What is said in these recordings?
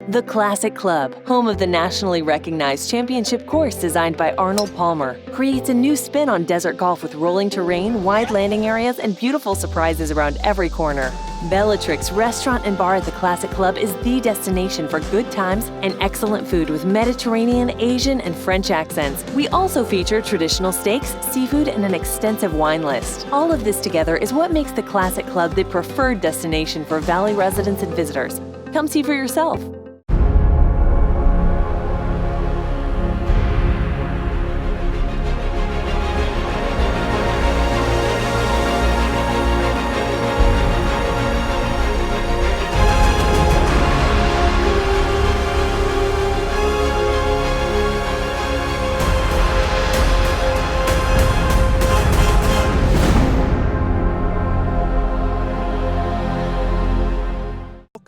The Classic Club, home of the nationally recognized championship course designed by Arnold Palmer, creates a new spin on desert golf with rolling terrain, wide landing areas, and beautiful surprises around every corner. Bellatrix Restaurant and Bar at the Classic Club is the destination for good times and excellent food with Mediterranean, Asian, and French accents. We also feature traditional steaks, seafood, and an extensive wine list. All of this together is what makes the Classic Club the preferred destination for Valley residents and visitors. Come see for yourself.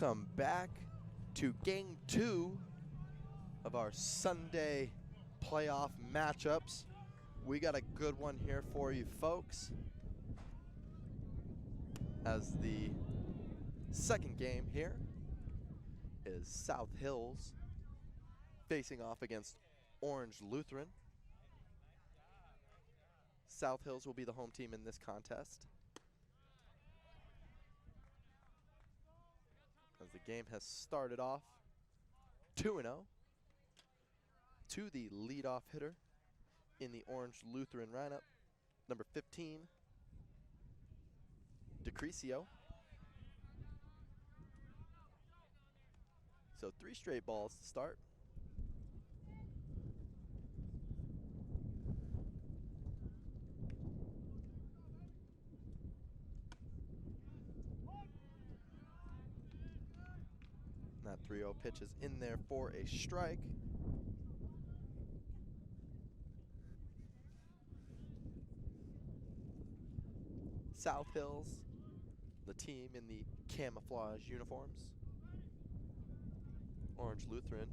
Welcome back to Game 2 of our Sunday playoff matchups. We got a good one here for you folks, as the second game here is South Hills facing off against Orange Lutheran. South Hills will be the home team in this contest, as the game has started off 2-0 to the leadoff hitter in the Orange Lutheran lineup, number 15, DeCrisio. So 3 straight balls to start. That 3-0 pitch is in there for a strike. South Hills, the team in the camouflage uniforms. Orange Lutheran.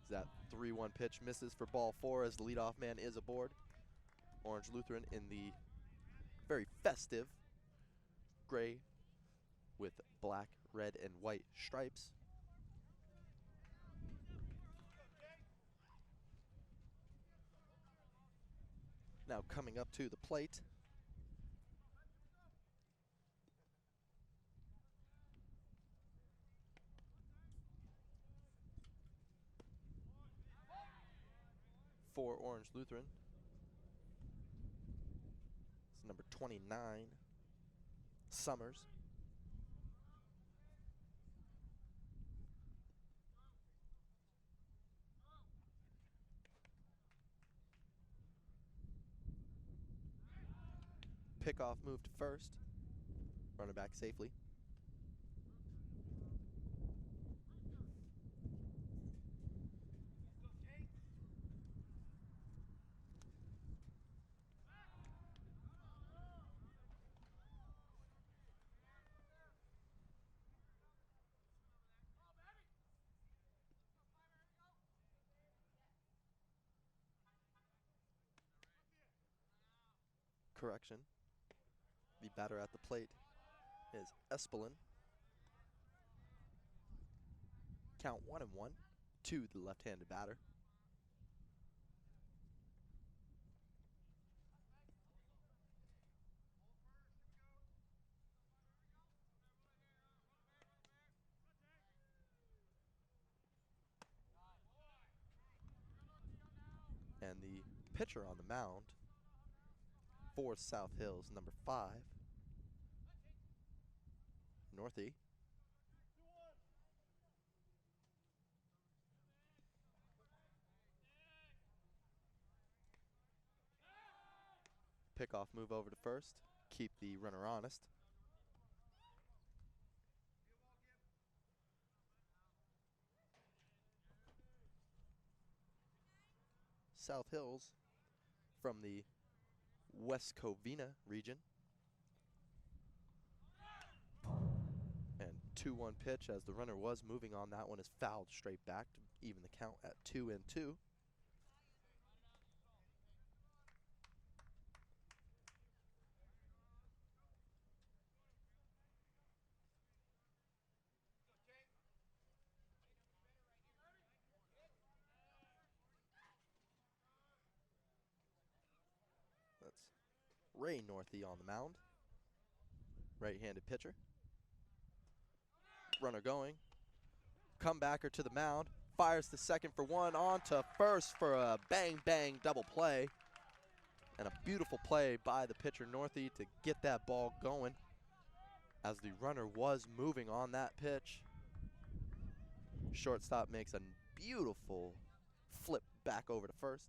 That 3-1 pitch misses for ball 4 as the leadoff man is aboard. Orange Lutheran in the very festive gray with black, red, and white stripes. Now coming up to the plate, for Orange Lutheran, it's number 29, Summers. Pickoff move to first, running back safely. Correction. The batter at the plate is Espelin. Count 1-1 to the left-handed batter. And the pitcher on the mound for South Hills, number 5, Northie. Pickoff move over to first, keep the runner honest. South Hills from the West Covina region. And 2-1 pitch as the runner was moving on. That one is fouled straight back to even the count at 2-2. Ray Northey on the mound. Right-handed pitcher. Runner going. Comebacker to the mound. Fires to second for one. On to first for a bang-bang double play. And a beautiful play by the pitcher Northey to get that ball going as the runner was moving on that pitch. Shortstop makes a beautiful flip back over to first.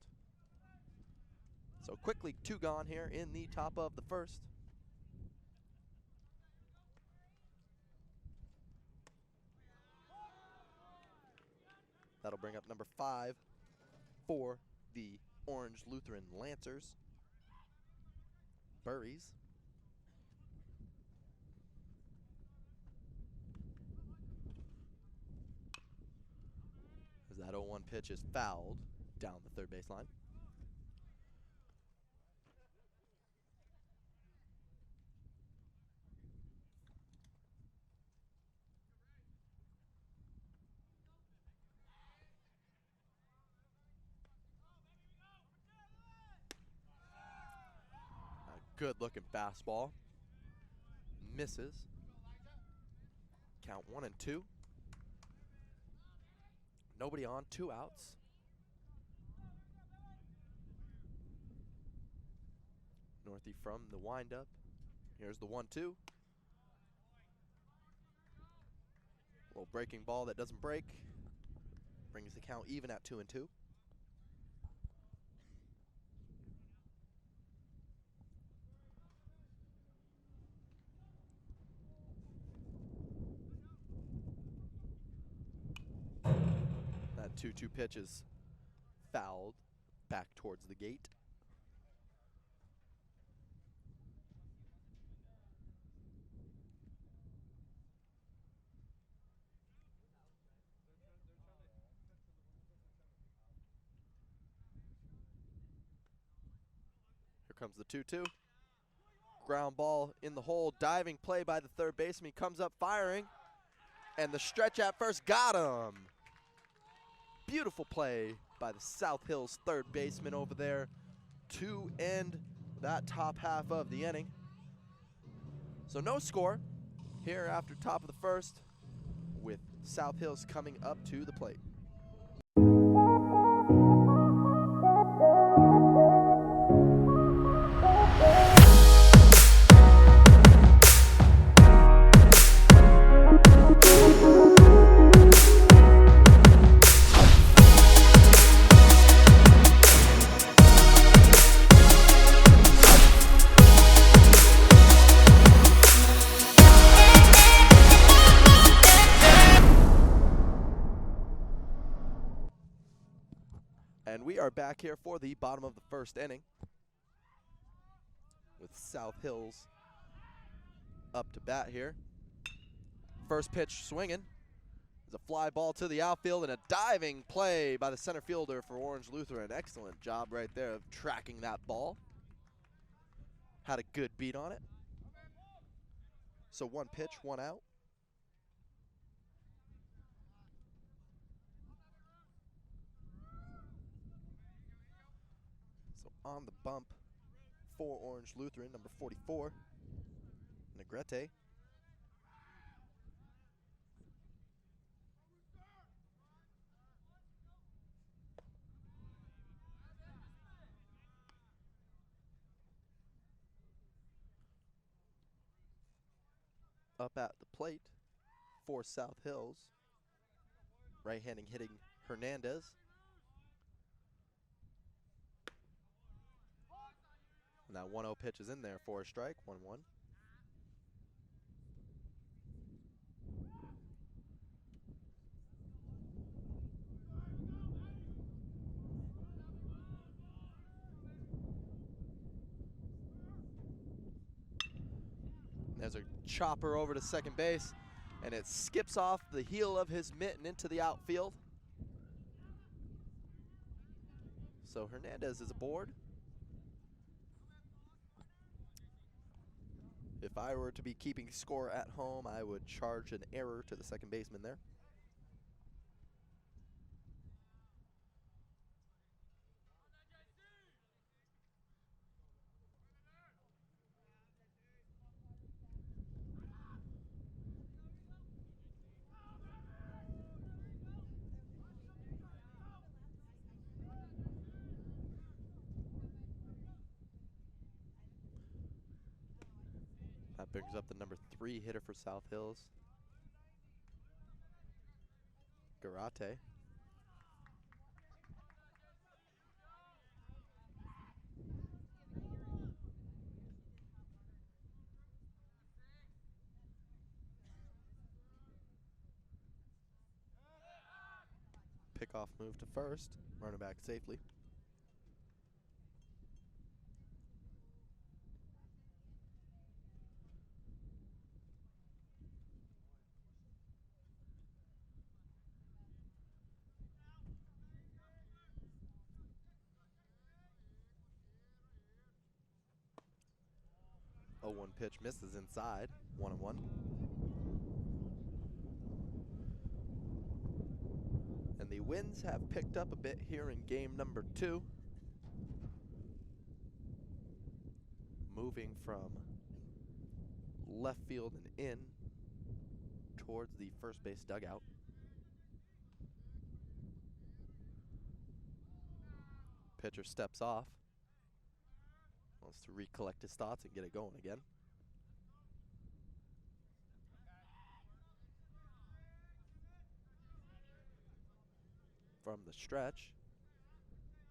So quickly 2 gone here in the top of the first. That'll bring up number 5 for the Orange Lutheran Lancers, Burries. As that 0-1 pitch is fouled down the third baseline. A good looking fastball. Misses. Count 1-2. Nobody on, 2 outs. Northey from the windup. Here's the 1-2. Little breaking ball that doesn't break. Brings the count even at 2-2. That 2-2 pitch is fouled back towards the gate. Here comes the 2-2. Ground ball in the hole. Diving play by the third baseman. He comes up firing. And the stretch at first got him. Beautiful play by the South Hills third baseman over there to end that top half of the inning. So no score here after top of the first, with South Hills coming up to the plate. And we are back here for the bottom of the first inning, with South Hills up to bat here. First pitch swinging. There's a fly ball to the outfield and a diving play by the center fielder for Orange Lutheran. Excellent job right there of tracking that ball. Had a good beat on it. So 1 pitch, 1 out. On the bump for Orange Lutheran, number 44, Negrete. Up at the plate for South Hills, right-handing hitting Hernandez. And that 1-0 pitch is in there for a strike, 1-1. There's a chopper over to second base, and it skips off the heel of his mitten into the outfield. So Hernandez is aboard. If I were to be keeping score at home, I would charge an error to the second baseman there. That brings up the number 3 hitter for South Hills, Garate. Pickoff move to first, running back safely. A 1 pitch misses inside, 1-1. And the winds have picked up a bit here in game number 2. Moving from left field and in towards the first base dugout. Pitcher steps off. Wants to recollect his thoughts and get it going again. From the stretch,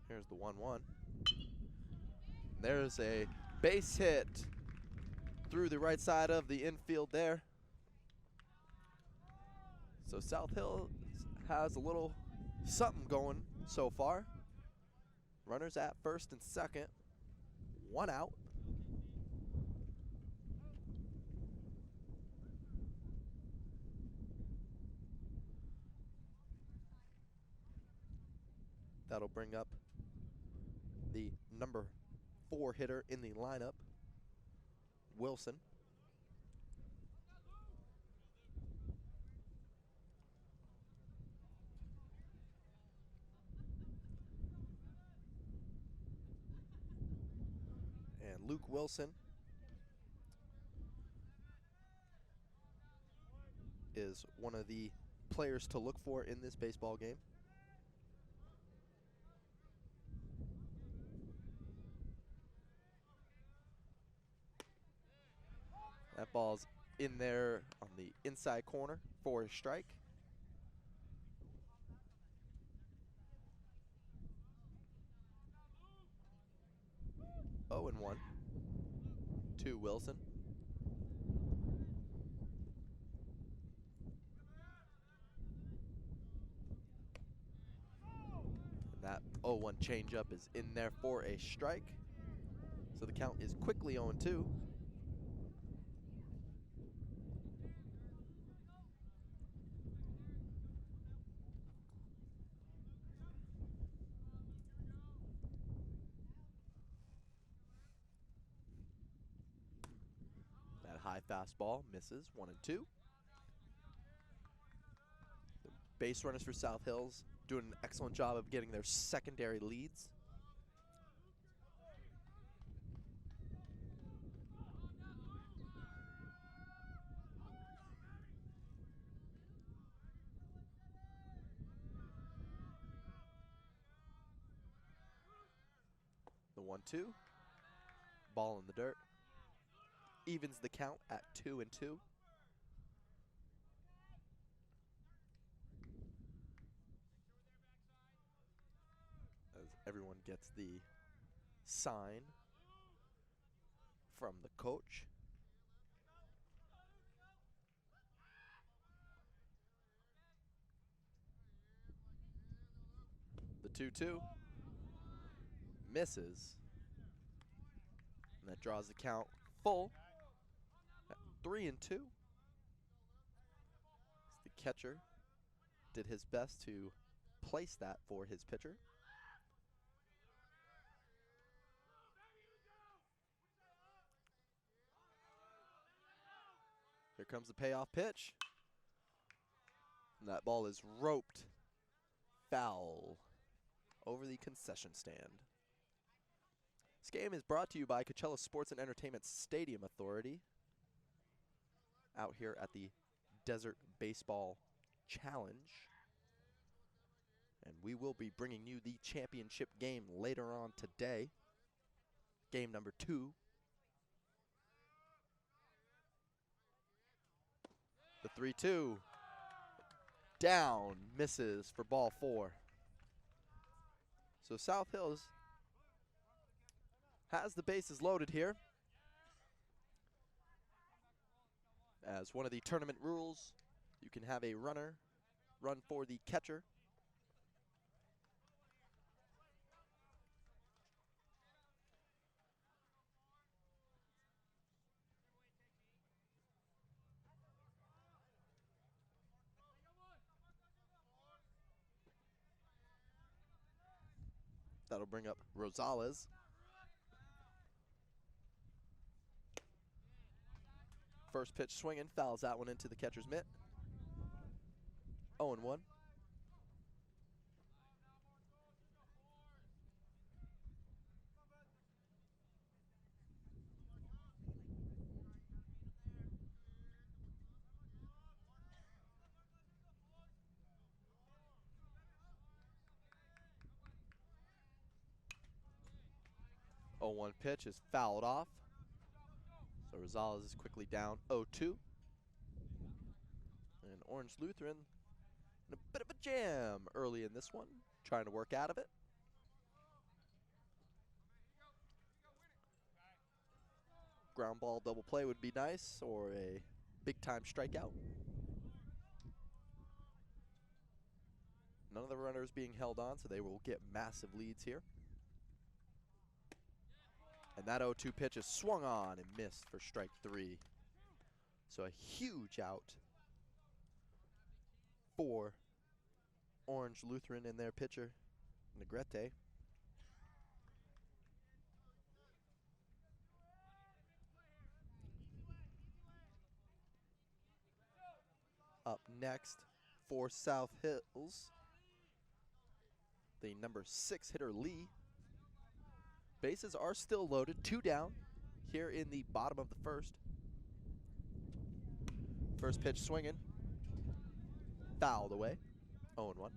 here's the 1-1. There's a base hit through the right side of the infield there. So South Hills has a little something going so far. Runners at first and second, 1 out. That'll bring up the number 4 hitter in the lineup, Wilson. And Luke Wilson is one of the players to look for in this baseball game. That ball's in there on the inside corner for a strike. Oh, and 1 to Wilson. And that 0-1 changeup is in there for a strike. So the count is quickly 0-2. That high fastball misses, 1-2. The base runners for South Hills doing an excellent job of getting their secondary leads. The 1-2, ball in the dirt, evens the count at 2-2. As everyone gets the sign from the coach. The 2-2 misses. And that draws the count full at 3-2. The catcher did his best to place that for his pitcher. Here comes the payoff pitch. And that ball is roped foul over the concession stand. This game is brought to you by Coachella Sports and Entertainment Stadium Authority out here at the Desert Baseball Challenge. And we will be bringing you the championship game later on today. Game number 2. 3-2. Down, misses for ball 4. So South Hills has the bases loaded here. As one of the tournament rules, you can have a runner run for the catcher. That'll bring up Rosales. First pitch swinging, fouls that one into the catcher's mitt. 0-1. Oh, 1 pitch is fouled off. So Rosales is quickly down 0-2. And Orange Lutheran in a bit of a jam early in this one, trying to work out of it. Ground ball double play would be nice, or a big time strikeout. None of the runners being held on, so they will get massive leads here. And that 0-2 pitch is swung on and missed for strike 3. So a huge out for Orange Lutheran and their pitcher, Negrete. Up next for South Hills, the number 6 hitter, Lee. Bases are still loaded, 2 down here in the bottom of the first. First pitch swinging, fouled away, 0-1.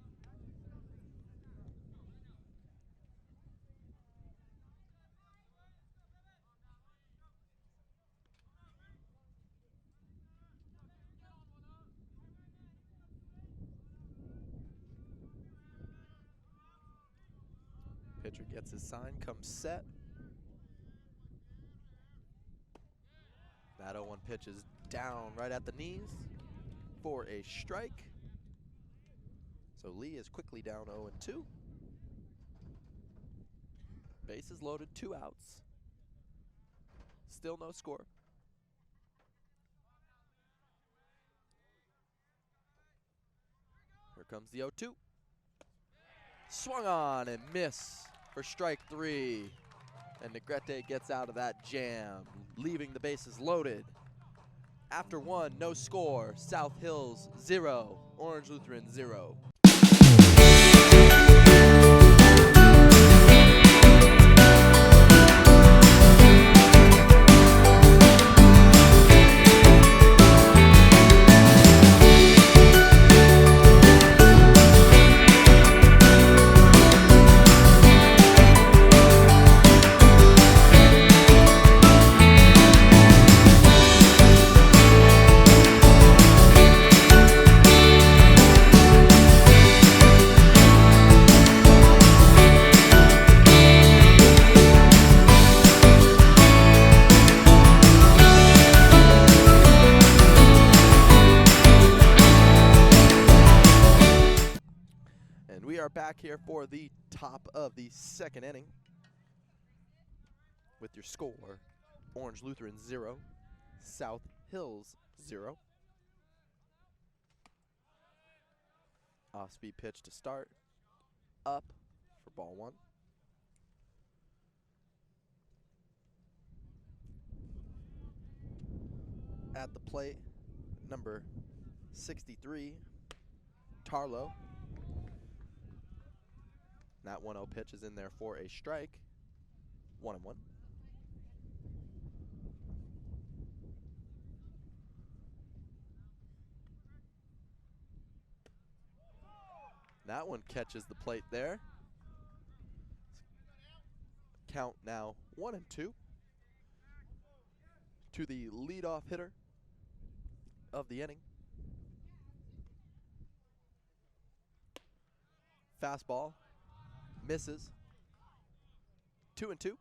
Pitcher gets his sign, comes set. That 0-1 pitch is down right at the knees for a strike. So Lee is quickly down 0-2. Bases loaded, 2 outs. Still no score. Here comes the 0-2. Swung on and miss for strike 3. And Negrete gets out of that jam, leaving the bases loaded. After 1, no score. South Hills 0, Orange Lutheran 0. Back here for the top of the second inning with your score: Orange Lutheran 0, South Hills 0. Off-speed pitch to start, up for ball 1. At the plate, number 63, Tarlow. That 1-0 pitch is in there for a strike. 1-1. That one catches the plate there. Count now 1-2 to the leadoff hitter of the inning, Fastball misses. 2-2.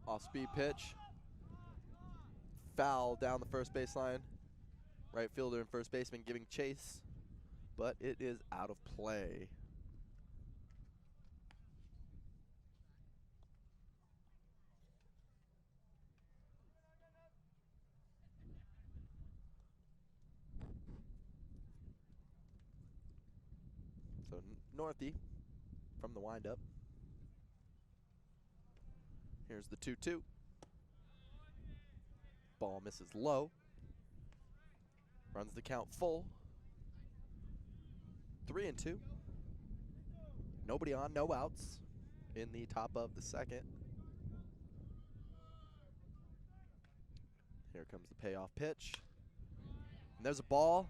Off-speed pitch. Foul down the first baseline. Right fielder and first baseman giving chase, but it is out of play. So Northy from the windup. Here's the 2-2. Ball misses low. Runs the count full. 3-2. Nobody on, no outs in the top of the second. Here comes the payoff pitch. And there's a ball.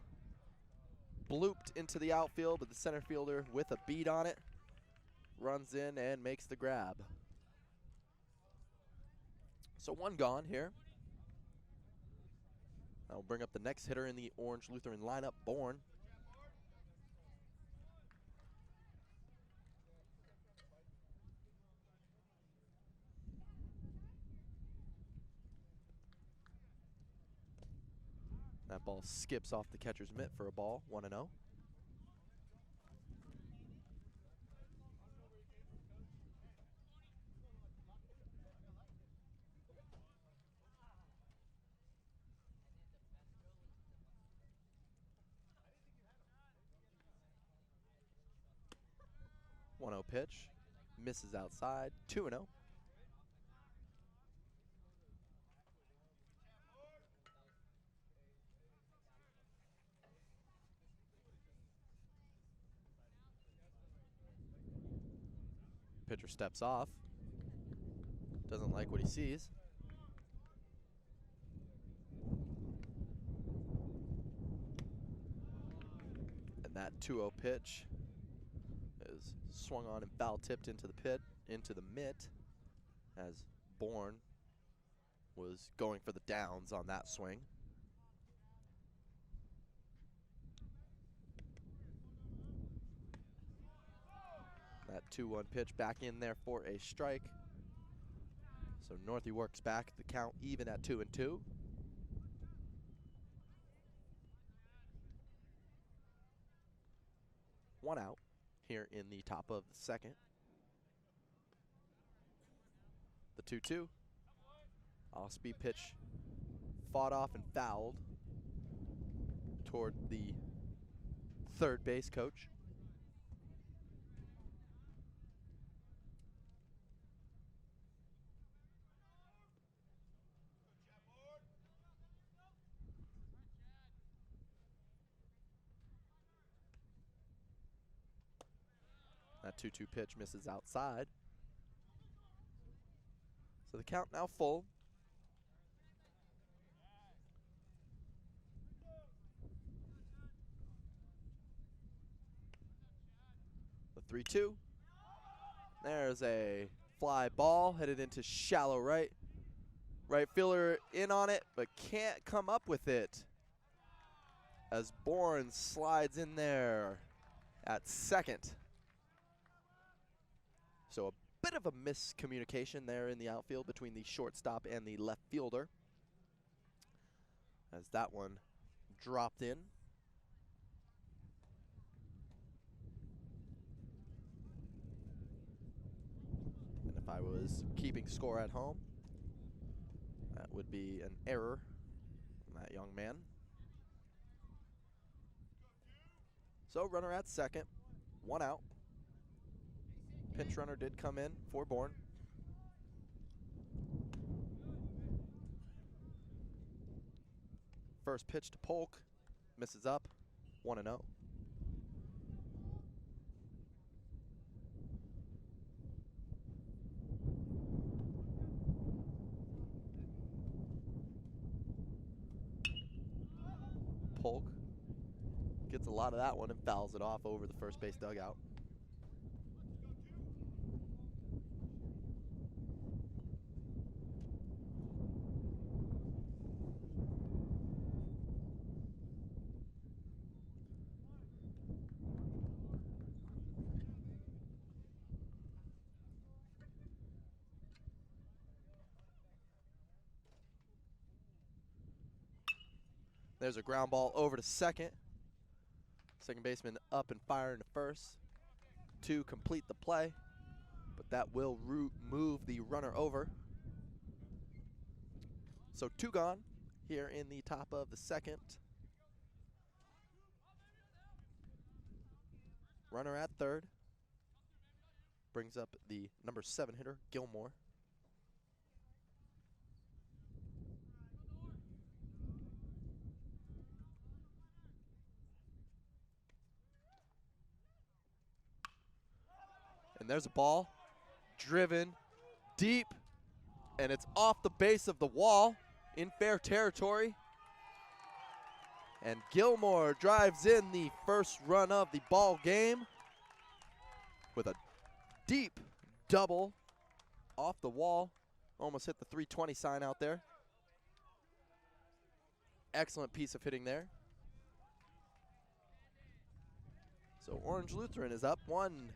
Blooped into the outfield, but the center fielder with a beat on it runs in and makes the grab. So one gone here. That will bring up the next hitter in the Orange Lutheran lineup, Bourne. That ball skips off the catcher's mitt for a ball, 1-0. Pitch, misses outside, 2-0. Pitcher steps off, doesn't like what he sees. And that 2-0 pitch is swung on and foul tipped into the mitt, as Bourne was going for the downs on that swing. That 2-1 pitch back in there for a strike. So Northy works back the count even at 2-2. One out here in the top of the second. The 2-2. Off-speed pitch fought off and fouled toward the third base coach. That 2-2 pitch misses outside. So the count now full. The 3-2. There's a fly ball headed into shallow right. Right fielder in on it, but can't come up with it, as Bourne slides in there at second. So a bit of a miscommunication there in the outfield between the shortstop and the left fielder, as that one dropped in. And if I was keeping score at home, that would be an error from that young man. So runner at second, one out. Pinch runner did come in for Bourne. First pitch to Polk, misses up, 1-0. Polk gets a lot of that one and fouls it off over the first base dugout. There's a ground ball over to second. Second baseman up and firing to first to complete the play, but that will move the runner over. So 2 gone here in the top of the second. Runner at third. Brings up the number 7 hitter, Gilmore. And there's a ball driven deep, and it's off the base of the wall in fair territory. And Gilmore drives in the first run of the ball game with a deep double off the wall. Almost hit the 320 sign out there. Excellent piece of hitting there. So Orange Lutheran is up 1-0.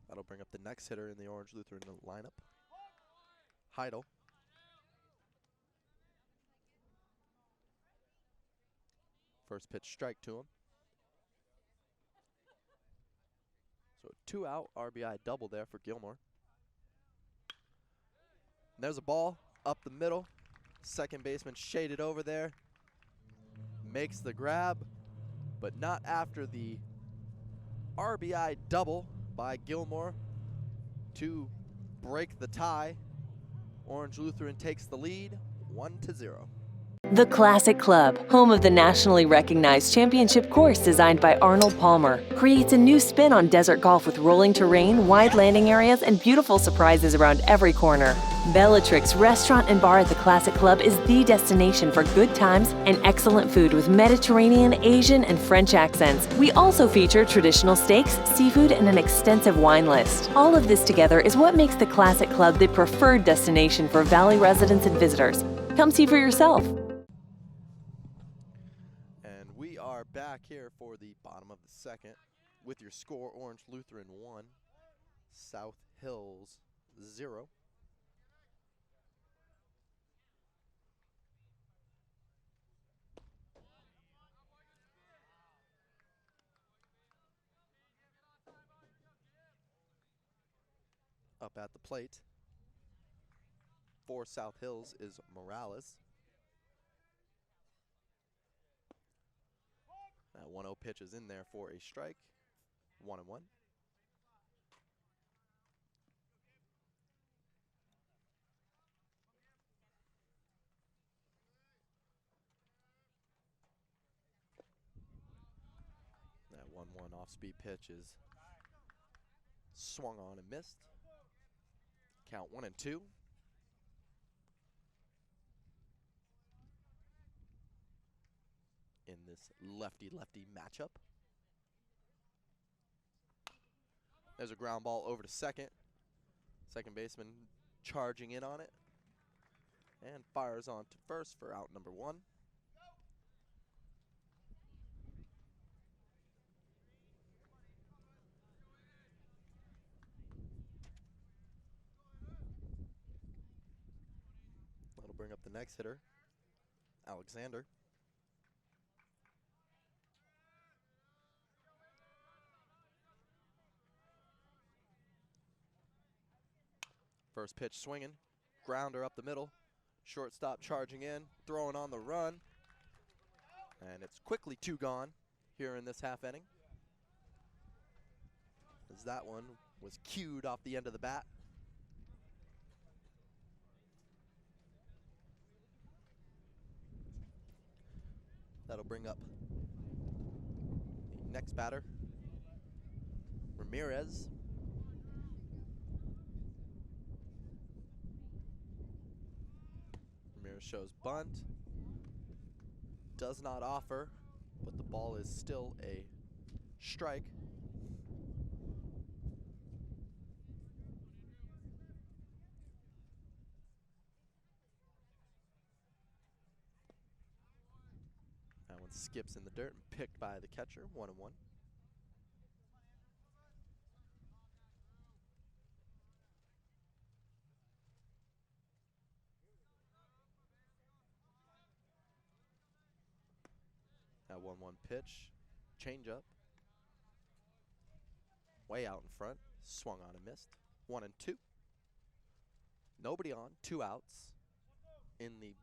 That'll bring up the next hitter in the Orange Lutheran lineup, Heidel. First pitch strike to him. So a 2-out RBI double there for Gilmore. And there's a ball up the middle. Second baseman shaded over there. Makes the grab, but not after the RBI double by Gilmore to break the tie. Orange Lutheran takes the lead 1-0. The Classic Club, home of the nationally recognized championship course designed by Arnold Palmer, creates a new spin on desert golf with rolling terrain, wide landing areas, and beautiful surprises around every corner. Bellatrix Restaurant and Bar at the Classic Club is the destination for good times and excellent food with Mediterranean, Asian, and French accents. We also feature traditional steaks, seafood, and an extensive wine list. All of this together is what makes the Classic Club the preferred destination for Valley residents and visitors. Come see for yourself. We are back here for the bottom of the second with your score: Orange Lutheran 1, South Hills 0. Up at the plate for South Hills is Morales. That 1-0 pitch is in there for a strike. 1-1. That 1-1 off-speed pitch is swung on and missed. Count 1-2. In this lefty-lefty matchup. There's a ground ball over to second. Second baseman charging in on it and fires on to first for out number 1. That'll bring up the next hitter, Alexander. First pitch swinging, grounder up the middle, shortstop charging in, throwing on the run, and it's quickly 2 gone here in this half inning, as that one was cued off the end of the bat. That'll bring up the next batter, Ramirez. Ramirez shows bunt, does not offer, but the ball is still a strike. one skips in the dirt and picked by the catcher. 1-1. That 1-1 pitch, change up, way out in front, swung on and missed. 1-2. Nobody on, 2 outs in the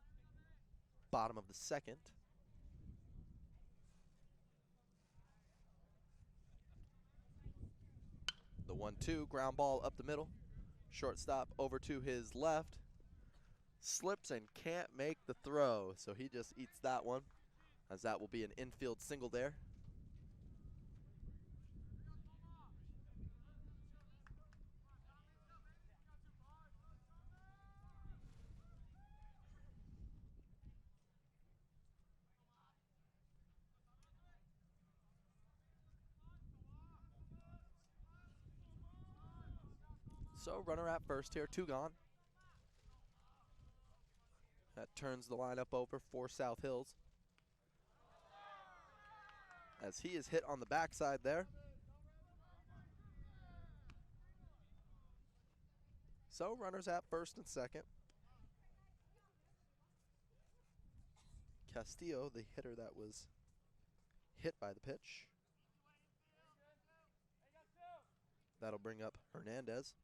bottom of the second. The 1-2, ground ball up the middle. Shortstop over to his left. Slips and can't make the throw, so he just eats that one, as that will be an infield single there. So runner at first here, 2 gone. That turns the lineup over for South Hills, as he is hit on the backside there. So runners at first and second. Castillo, the hitter that was hit by the pitch. That'll bring up Hernandez.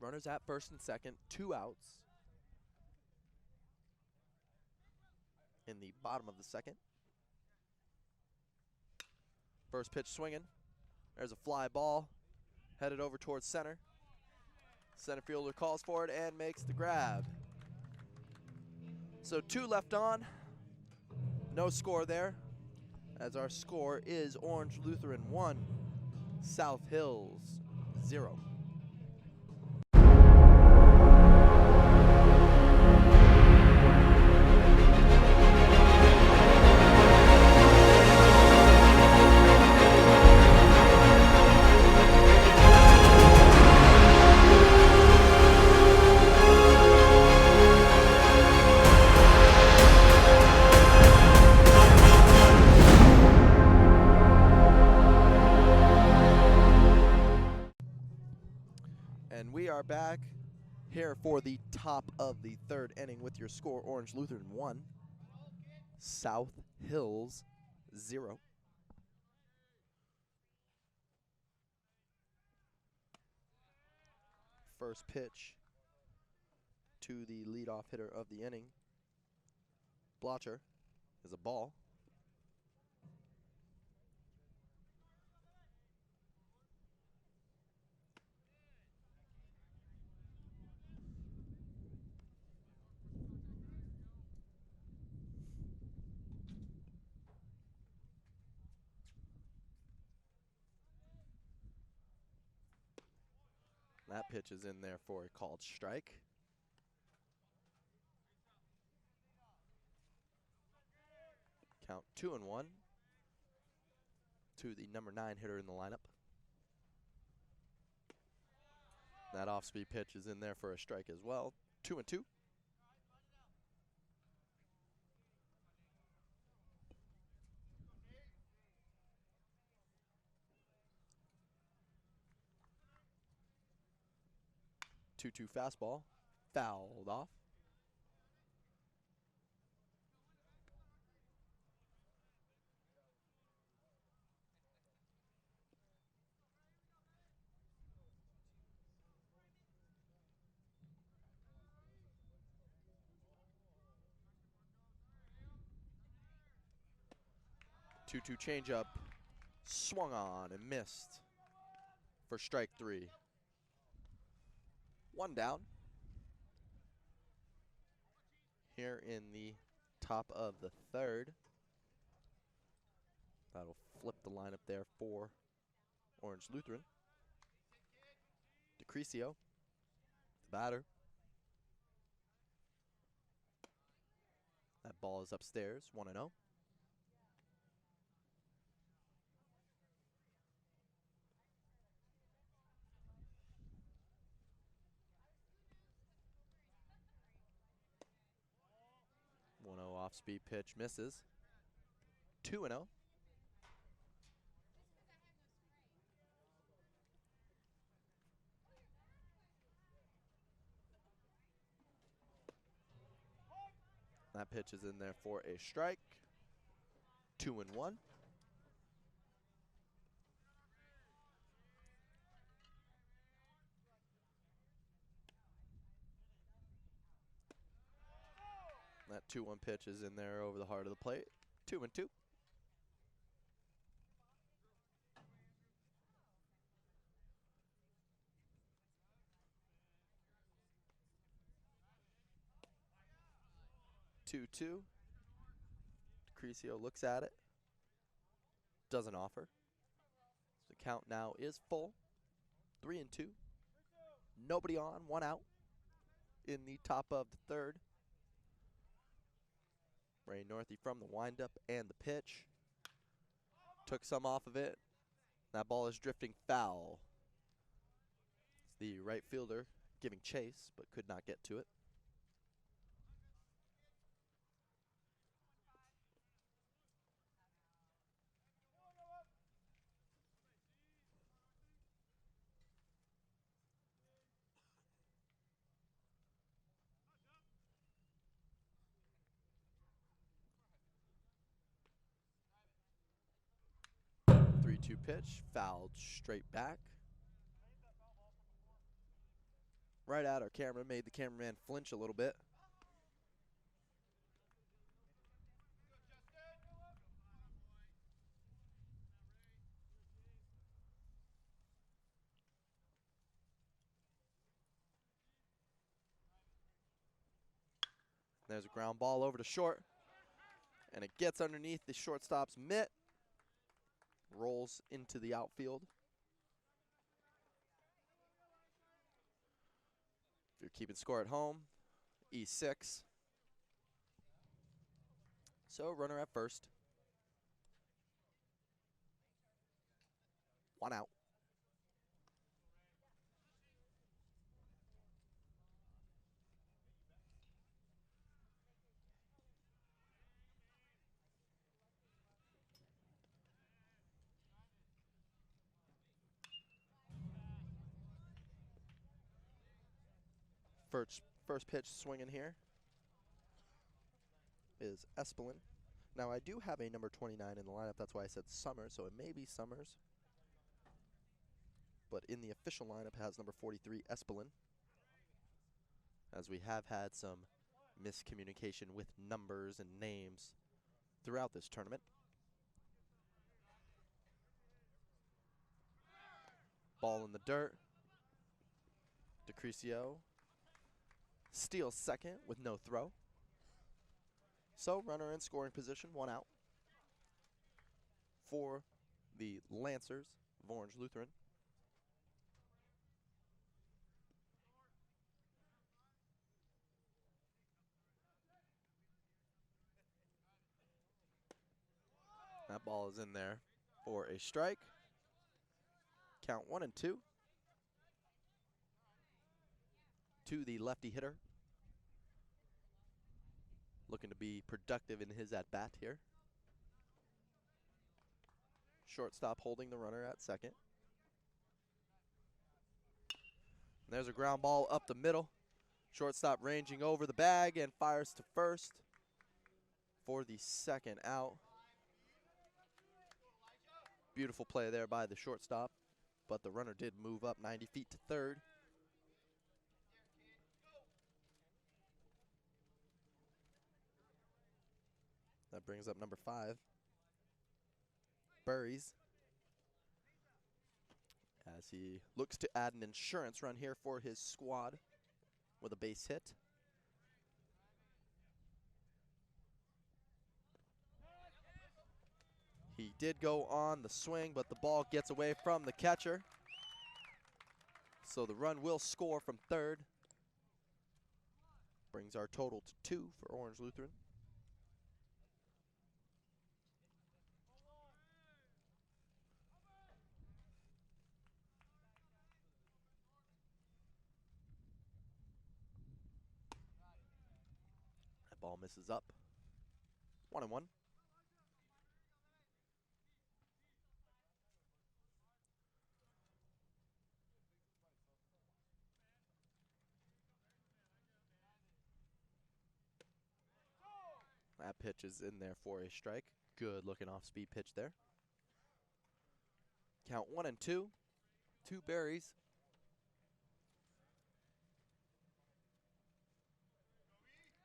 Runners at first and second, 2 outs in the bottom of the second. First pitch swinging. There's a fly ball headed over towards center. Center fielder calls for it and makes the grab. So 2 left on. No score there, as our score is Orange Lutheran 1, South Hills 0. And we are back here for the top of the 3rd inning with your score, Orange Lutheran 1, South Hills 0. First pitch to the leadoff hitter of the inning, Blotcher, is a ball. That pitch is in there for a called strike. Count 2-1 to the number 9 hitter in the lineup. That off-speed pitch is in there for a strike as well. 2-2. Two-two fastball, fouled off. Two-two changeup, swung on and missed for strike 3. 1 down. Here in the top of the 3rd. That'll flip the lineup there for Orange Lutheran. DeCrisio, the batter. That ball is upstairs, 1-0. Off-speed pitch misses. 2-0. That pitch is in there for a strike. 2-1. That 2-1 pitch is in there over the heart of the plate. 2-2. Two. Crescio looks at it. Doesn't offer. So the count now is full. 3-2. Nobody on, 1 out in the top of the third. Ray Northey from the windup and the pitch. Took some off of it. That ball is drifting foul. It's the right fielder giving chase, but could not get to it. Three-two pitch, fouled straight back. Right at our camera, made the cameraman flinch a little bit. There's a ground ball over to short, and it gets underneath the shortstop's mitt, rolls into the outfield. If you're keeping score at home, E6. So runner at first. 1 out. First pitch swinging here is Espelin. Now I do have a number 29 in the lineup, that's why I said Summers, so it may be Summers. But in the official lineup it has number 43, Espelin. As we have had some miscommunication with numbers and names throughout this tournament. Ball in the dirt. DeCrisio steals second with no throw. So runner in scoring position, 1 out for the Lancers of Orange Lutheran. That ball is in there for a strike. Count 1-2 to the lefty hitter. Looking to be productive in his at-bat here. Shortstop holding the runner at second. And there's a ground ball up the middle. Shortstop ranging over the bag and fires to first for the second out. Beautiful play there by the shortstop, but the runner did move up 90 feet to third. That brings up number 5, Burries, as he looks to add an insurance run here for his squad with a base hit. He did go on the swing, but the ball gets away from the catcher. So the run will score from third. Brings our total to 2 for Orange Lutheran. That ball misses up. 1-1. That pitch is in there for a strike. Good looking off-speed pitch there. Count 1-2. 2 berries.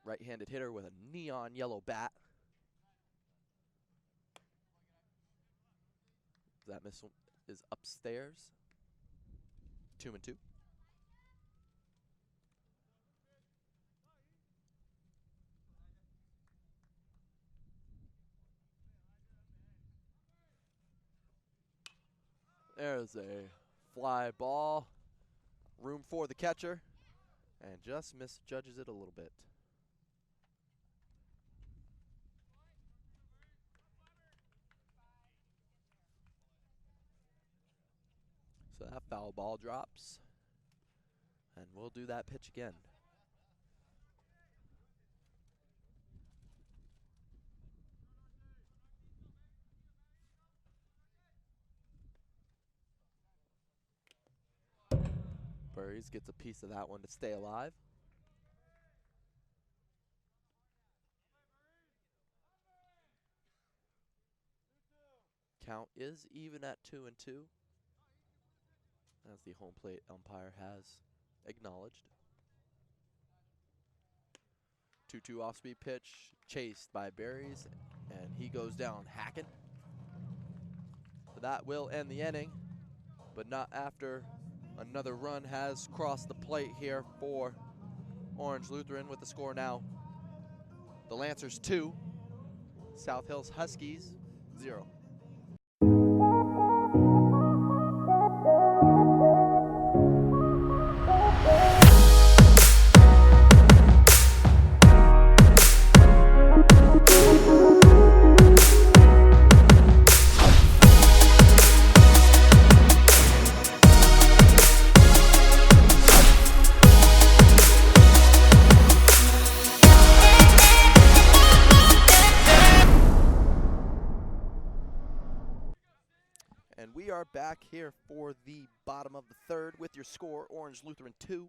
Right-handed hitter with a neon yellow bat. That missile is upstairs. 2-2. There's a fly ball. Room for the catcher. And just misjudges it a little bit. So that foul ball drops. And we'll do that pitch again. Burries gets a piece of that one to stay alive. Count is even at 2-2, as the home plate umpire has acknowledged. 2-2 off-speed pitch, chased by Berries, and he goes down hacking. That will end the inning, but not after another run has crossed the plate here for Orange Lutheran, with the score now the Lancers 2, South Hills Huskies 0. And we are back here for the bottom of the third with your score, Orange Lutheran 2,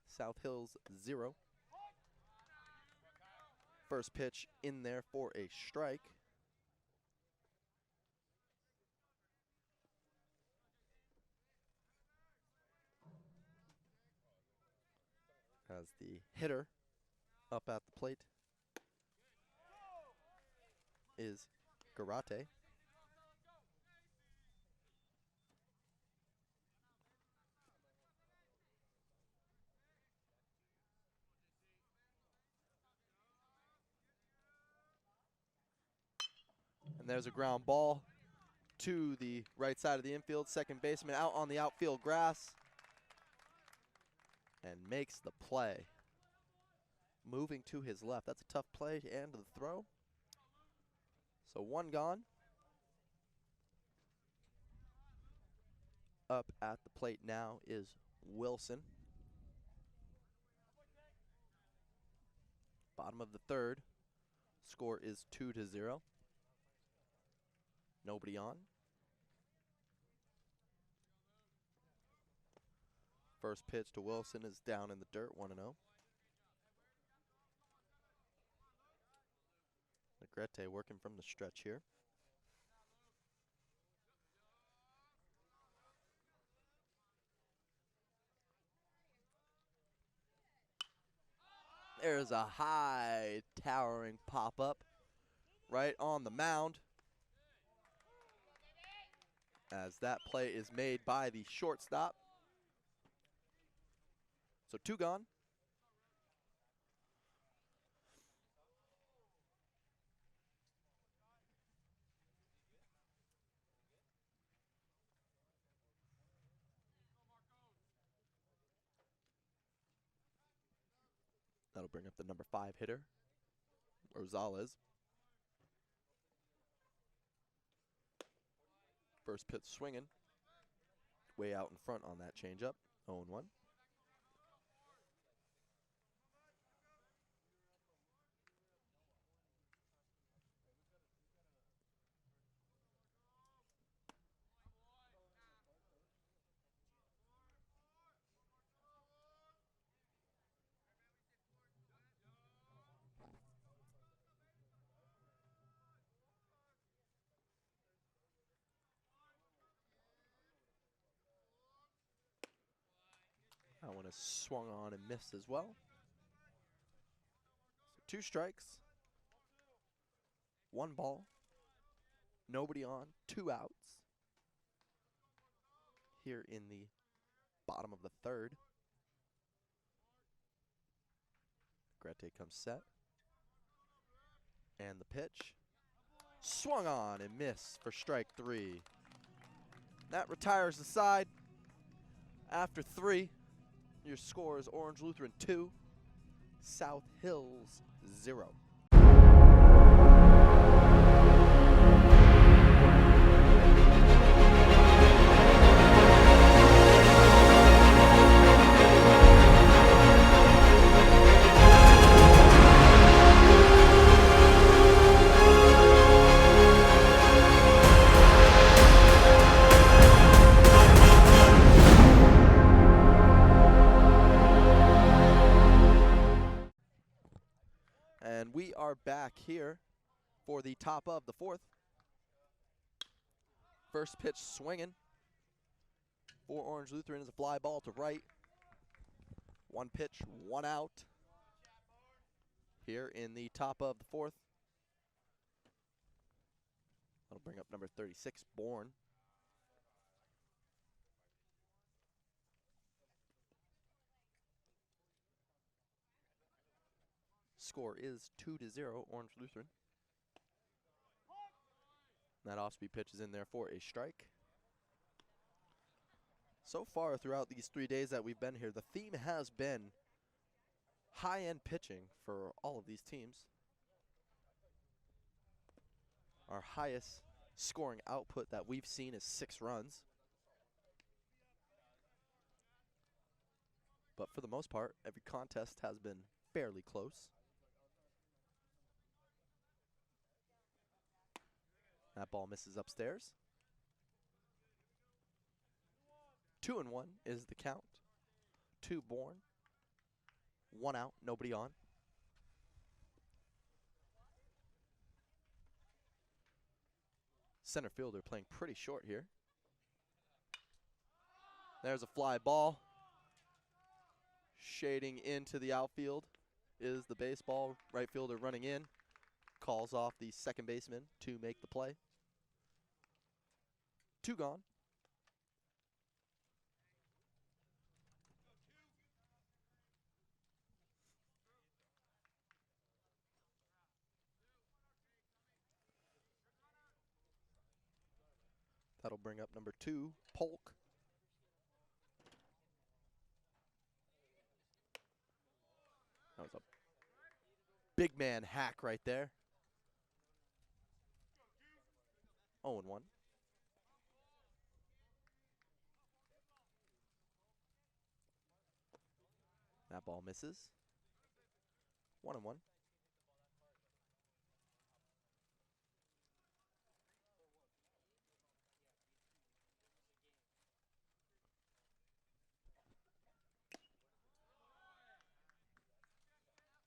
South Hills 0. First pitch in there for a strike. As the hitter up at the plate is Garate. And there's a ground ball to the right side of the infield. Second baseman out on the outfield grass and makes the play. Moving to his left. That's a tough play and the throw. So one gone. Up at the plate now is Wilson. Bottom of the third. Score is 2-0. Nobody on. First pitch to Wilson is down in the dirt, 1-0. Negrete working from the stretch here. There's a high towering pop-up right on the mound, as that play is made by the shortstop. So two gone. That'll bring up the number 5 hitter, Rosales. First pitch swinging. Way out in front on that changeup. 0-1. That one is swung on and missed as well. So 2 strikes, 1 ball, nobody on, 2 outs. Here in the bottom of the 3rd. Grete comes set. And the pitch. Swung on and missed for strike 3. That retires the side. After 3, your score is Orange Lutheran 2, South Hills 0. And we are back here for the top of the 4th. First pitch swinging for Orange Lutheran is a fly ball to right. 1 pitch, 1 out. Here in the top of the 4th. That'll bring up number 36, Bourne. Score is 2-0, Orange Lutheran. That off-speed pitch is in there for a strike. So far throughout these 3 days that we've been here, the theme has been high-end pitching for all of these teams. Our highest scoring output that we've seen is 6 runs. But for the most part, every contest has been fairly close. That ball misses upstairs. 2-1 is the count. 2 Bourne. 1 out, nobody on. Center fielder playing pretty short here. There's a fly ball. Shading into the outfield is the baseball. Right fielder running in. Calls off the second baseman to make the play. 2 gone. That'll bring up number 2, Polk. That was a big man hack right there. 0-1. That ball misses. 1-1.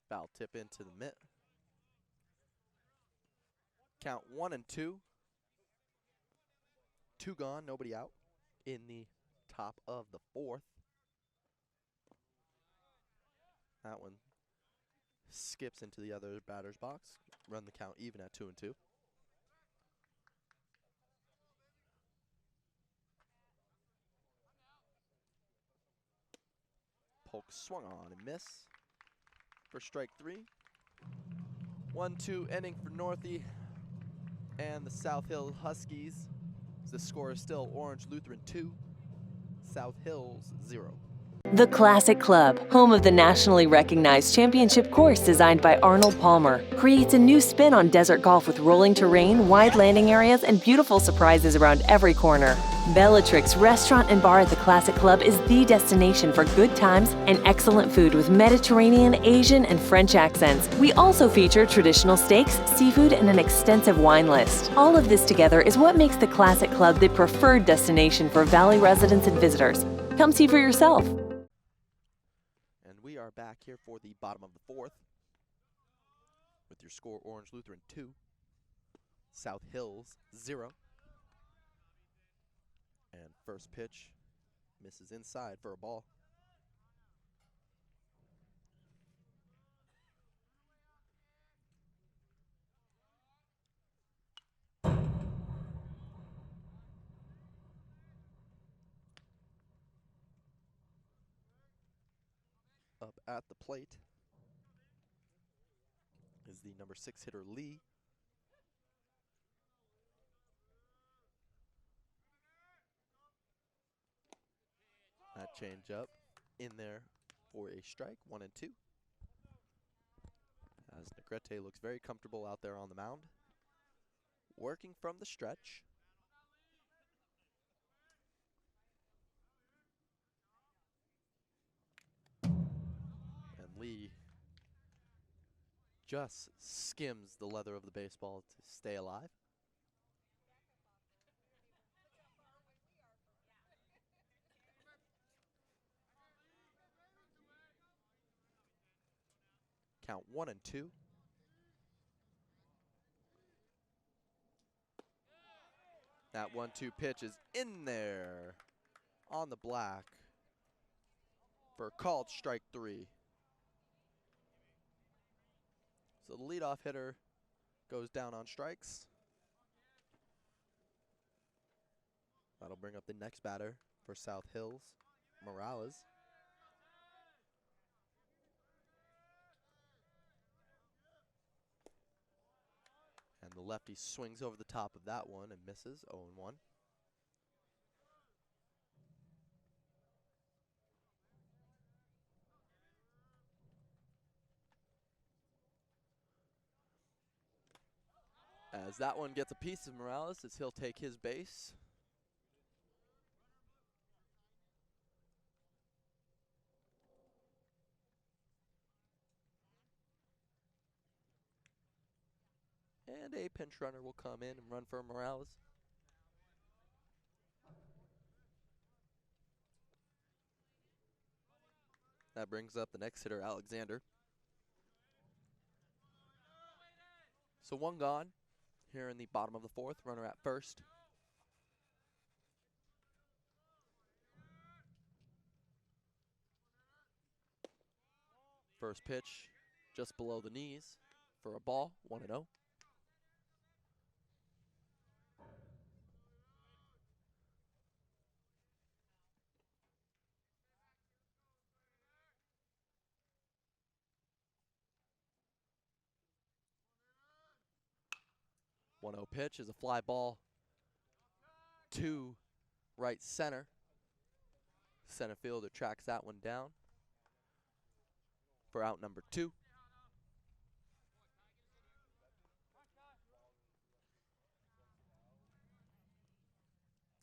Foul tip into the mitt. Count 1-2. 2 gone, nobody out in the top of the 4th. That one skips into the other batter's box. Run the count even at 2-2. Polk swung on and miss for strike 3. 1-2 inning for Northie and the South Hill Huskies. The score is still Orange Lutheran 2, South Hills 0. The Classic Club, home of the nationally recognized championship course designed by Arnold Palmer, creates a new spin on desert golf with rolling terrain, wide landing areas, and beautiful surprises around every corner. Bellatrix Restaurant and Bar at the Classic Club is the destination for good times and excellent food with Mediterranean, Asian, and French accents. We also feature traditional steaks, seafood, and an extensive wine list. All of this together is what makes the Classic Club the preferred destination for Valley residents and visitors. Come see for yourself. We are back here for the bottom of the 4th with your score Orange Lutheran 2, South Hills 0. And first pitch misses inside for a ball. Up at the plate is the number 6 hitter, Lee. That changeup in there for a strike, 1-2. As Negrete looks very comfortable out there on the mound, working from the stretch. And Lee just skims the leather of the baseball to stay alive. Count 1-2. That 1-2 pitch is in there on the black for a called strike 3. So the leadoff hitter goes down on strikes. That'll bring up the next batter for South Hills, Morales. And the lefty swings over the top of that one and misses, 0-1. As that one gets a piece of Morales, as he'll take his base. And a pinch runner will come in and run for Morales. That brings up the next hitter, Alexander. So one gone here in the bottom of the 4th, runner at first. First pitch just below the knees for a ball, 1-0. One-0 pitch is a fly ball to right center. Center fielder tracks that one down for out number 2.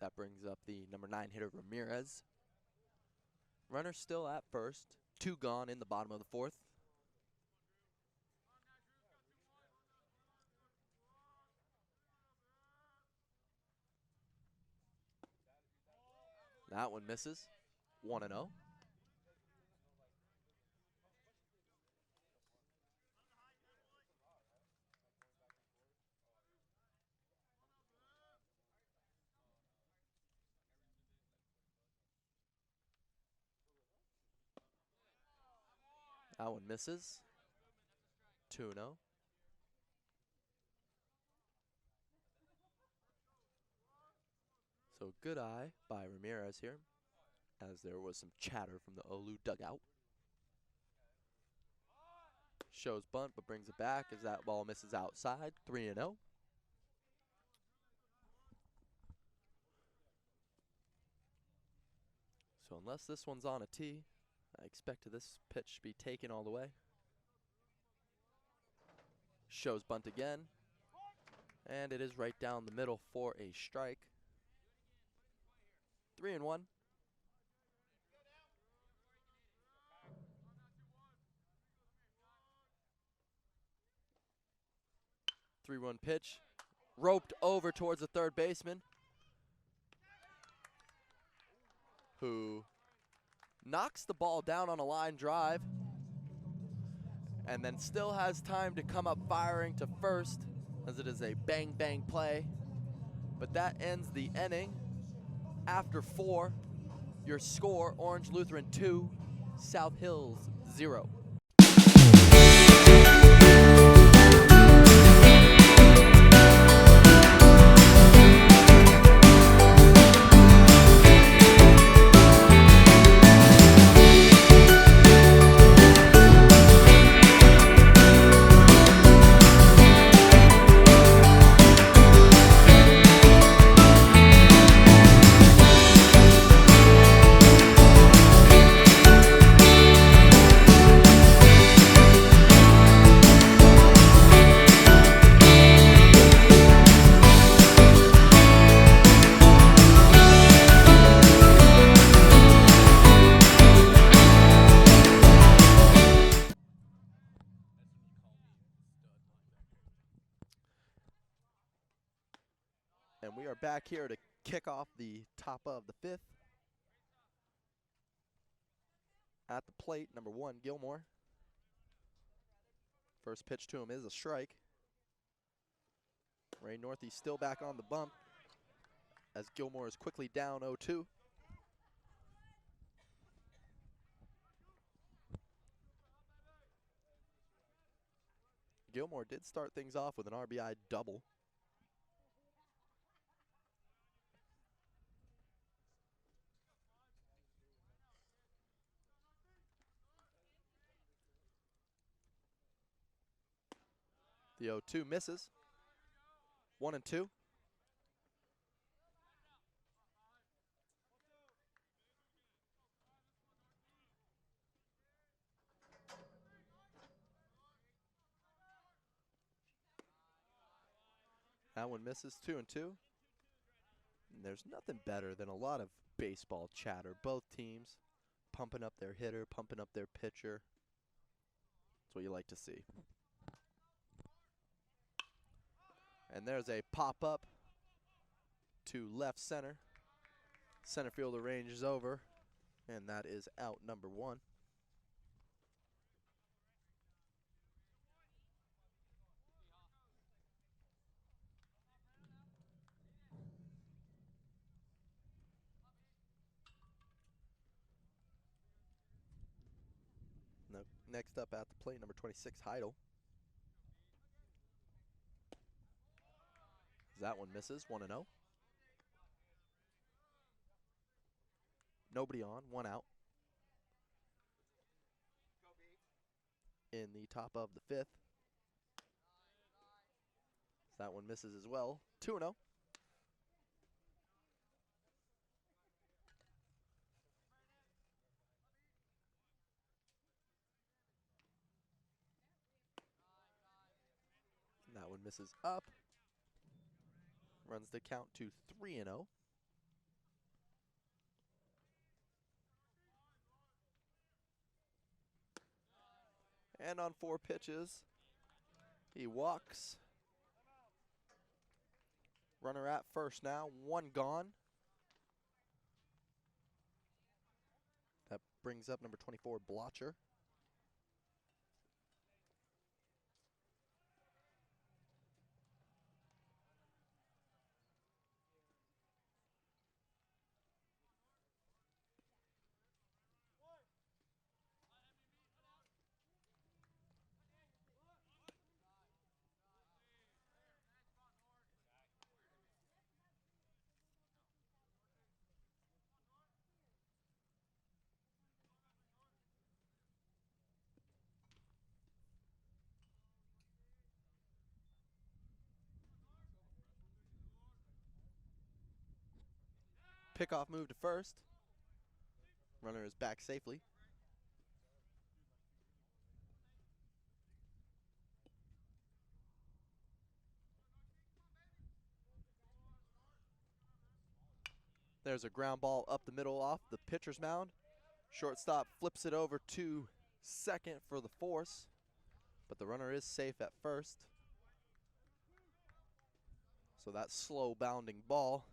That brings up the number 9 hitter, Ramirez. Runner still at first. 2 gone in the bottom of the 4th. That one misses. 1-0. That one misses. 2-0. So good eye by Ramirez here, as there was some chatter from the Olu dugout. Shows bunt, but brings it back as that ball misses outside. 3-0. So unless this one's on a tee, I expect this pitch to be taken all the way. Shows bunt again, and it is right down the middle for a strike. 3-1. Three-run pitch, roped over towards the third baseman, who knocks the ball down on a line drive and then still has time to come up firing to first, as it is a bang-bang play. But that ends the inning. After 4, your score, Orange Lutheran 2, South Hills 0. And we are back here to kick off the top of the 5th. At the plate, number 1, Gilmore. First pitch to him is a strike. Ray Northey still back on the bump as Gilmore is quickly down 0-2. Gilmore did start things off with an RBI double. The 0-2 misses. 1-2. That one misses. 2-2. And there's nothing better than a lot of baseball chatter. Both teams pumping up their hitter, pumping up their pitcher. That's what you like to see. And there's a pop-up to left center. Center fielder ranges over, and that is out number 1. Next up at the plate, number 26, Heidel. That one misses, 1-0. Nobody on, 1 out. In the top of the 5th. That one misses as well, 2-0. That one misses up. Runs the count to 3-0. And on 4 pitches, he walks. Runner at first now, 1 gone. That brings up number 24, Blotcher. Pickoff move to first. Runner is back safely. There's a ground ball up the middle off the pitcher's mound. Shortstop flips it over to second for the force, but the runner is safe at first. So that slow bounding ball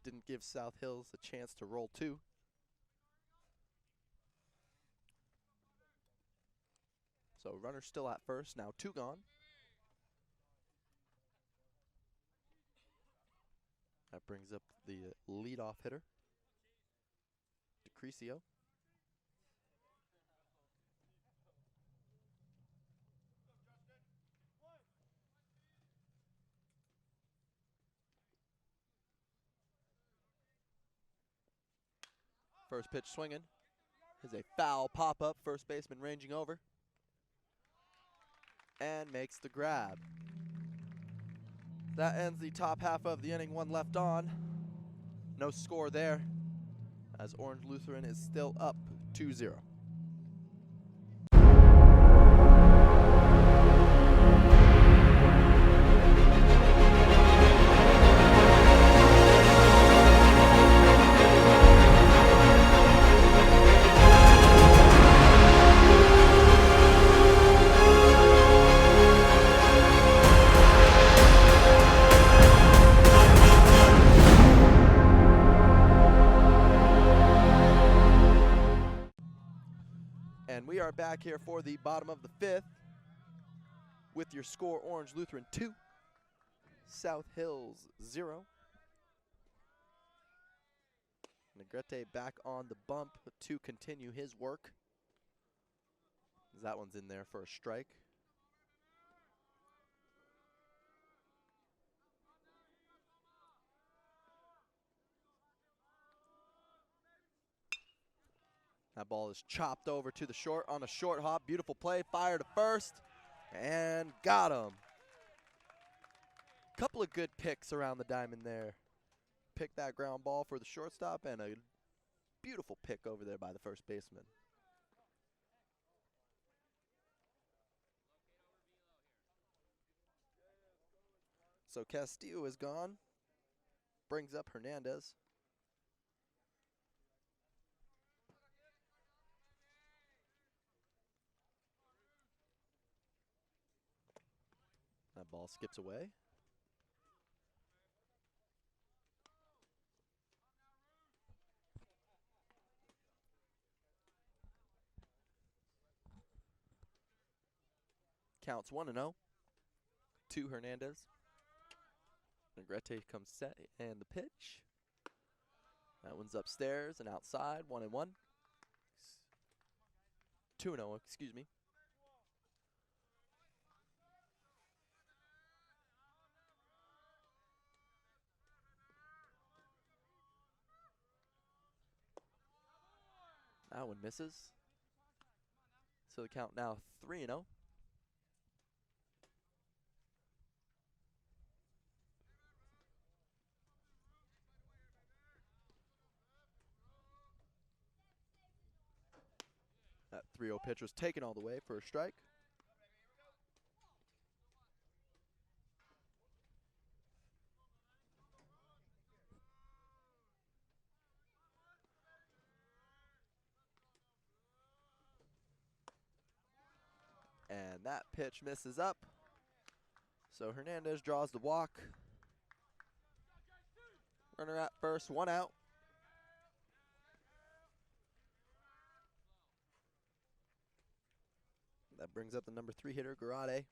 didn't give South Hills a chance to roll 2. So runner still at first, now 2 gone. That brings up the leadoff hitter, DeCrisio. First pitch swinging is a foul pop-up, first baseman ranging over. And makes the grab. That ends the top half of the inning, 1 left on. No score there, as Orange Lutheran is still up 2-0. back here for the bottom of the 5th with your score: Orange Lutheran 2, South Hills 0. Negrete back on the bump to continue his work. That one's in there for a strike. That ball is chopped over to the short on a short hop. Beautiful play, fire to first, and got him. Couple of good picks around the diamond there. Picked that ground ball for the shortstop, and a beautiful pick over there by the first baseman. So Castillo is gone. Brings up Hernandez. That ball skips away. Counts 1-0 to Hernandez. Negrete comes set, and the pitch. That one's upstairs and outside, 1-1. 2-0, excuse me. That one misses. So the count now 3-0. That 3-0 pitch was taken all the way for a strike. And that pitch misses up. So Hernandez draws the walk. Runner at first, 1 out. That brings up the number 3 hitter, Garade.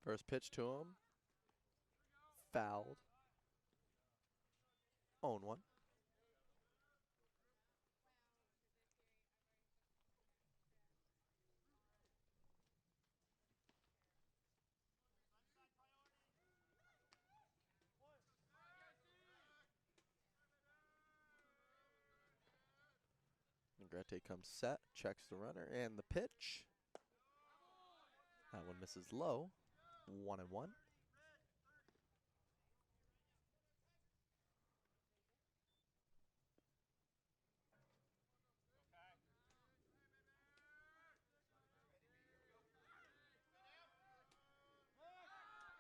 First pitch to him. Fouled. 0-1. Negrete comes set, checks the runner, and the pitch. That one misses low. 1-1.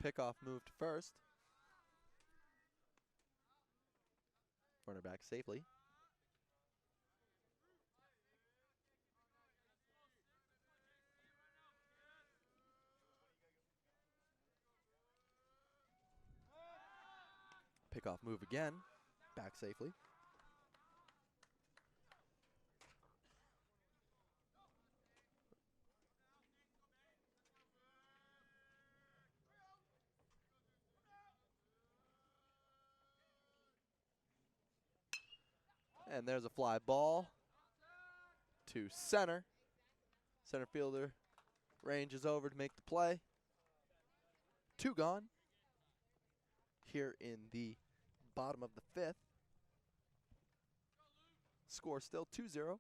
Pickoff move to first. Runner back safely. Pickoff move again. Back safely. And there's a fly ball to center. Center fielder ranges over to make the play. 2 gone here in the bottom of the 5th. Score still 2-0.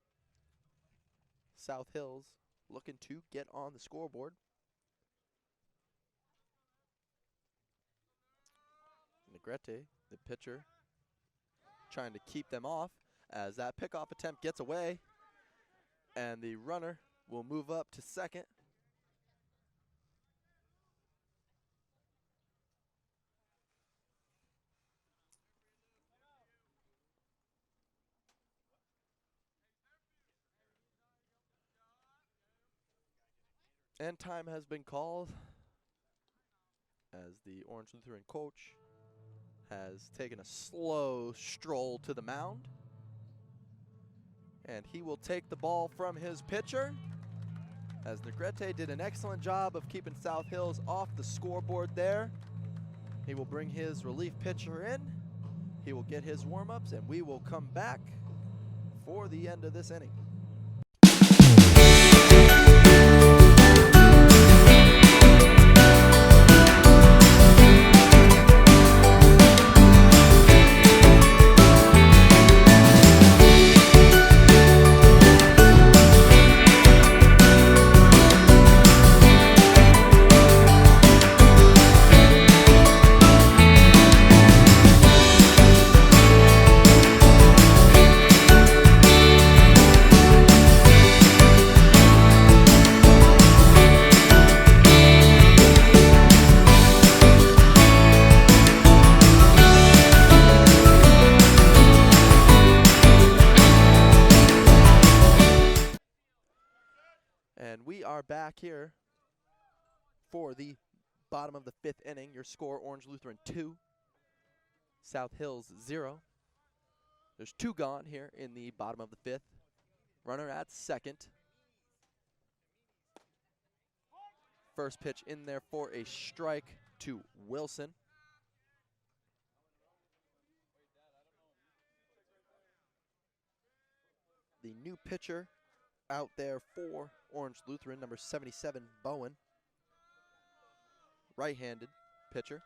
South Hills looking to get on the scoreboard. Negrete, the pitcher, trying to keep them off as that pickoff attempt gets away, and the runner will move up to second. And time has been called as the Orange Lutheran coach has taken a slow stroll to the mound. And he will take the ball from his pitcher, as Negrete did an excellent job of keeping South Hills off the scoreboard there. He will bring his relief pitcher in. He will get his warm-ups, and we will come back for the end of this inning. And we are back here for the bottom of the 5th inning. Your score, Orange Lutheran 2, South Hills 0. There's 2 gone here in the bottom of the 5th. Runner at second. First pitch in there for a strike to Wilson. The new pitcher out there for Orange Lutheran, number 77, Bowen. Right-handed pitcher.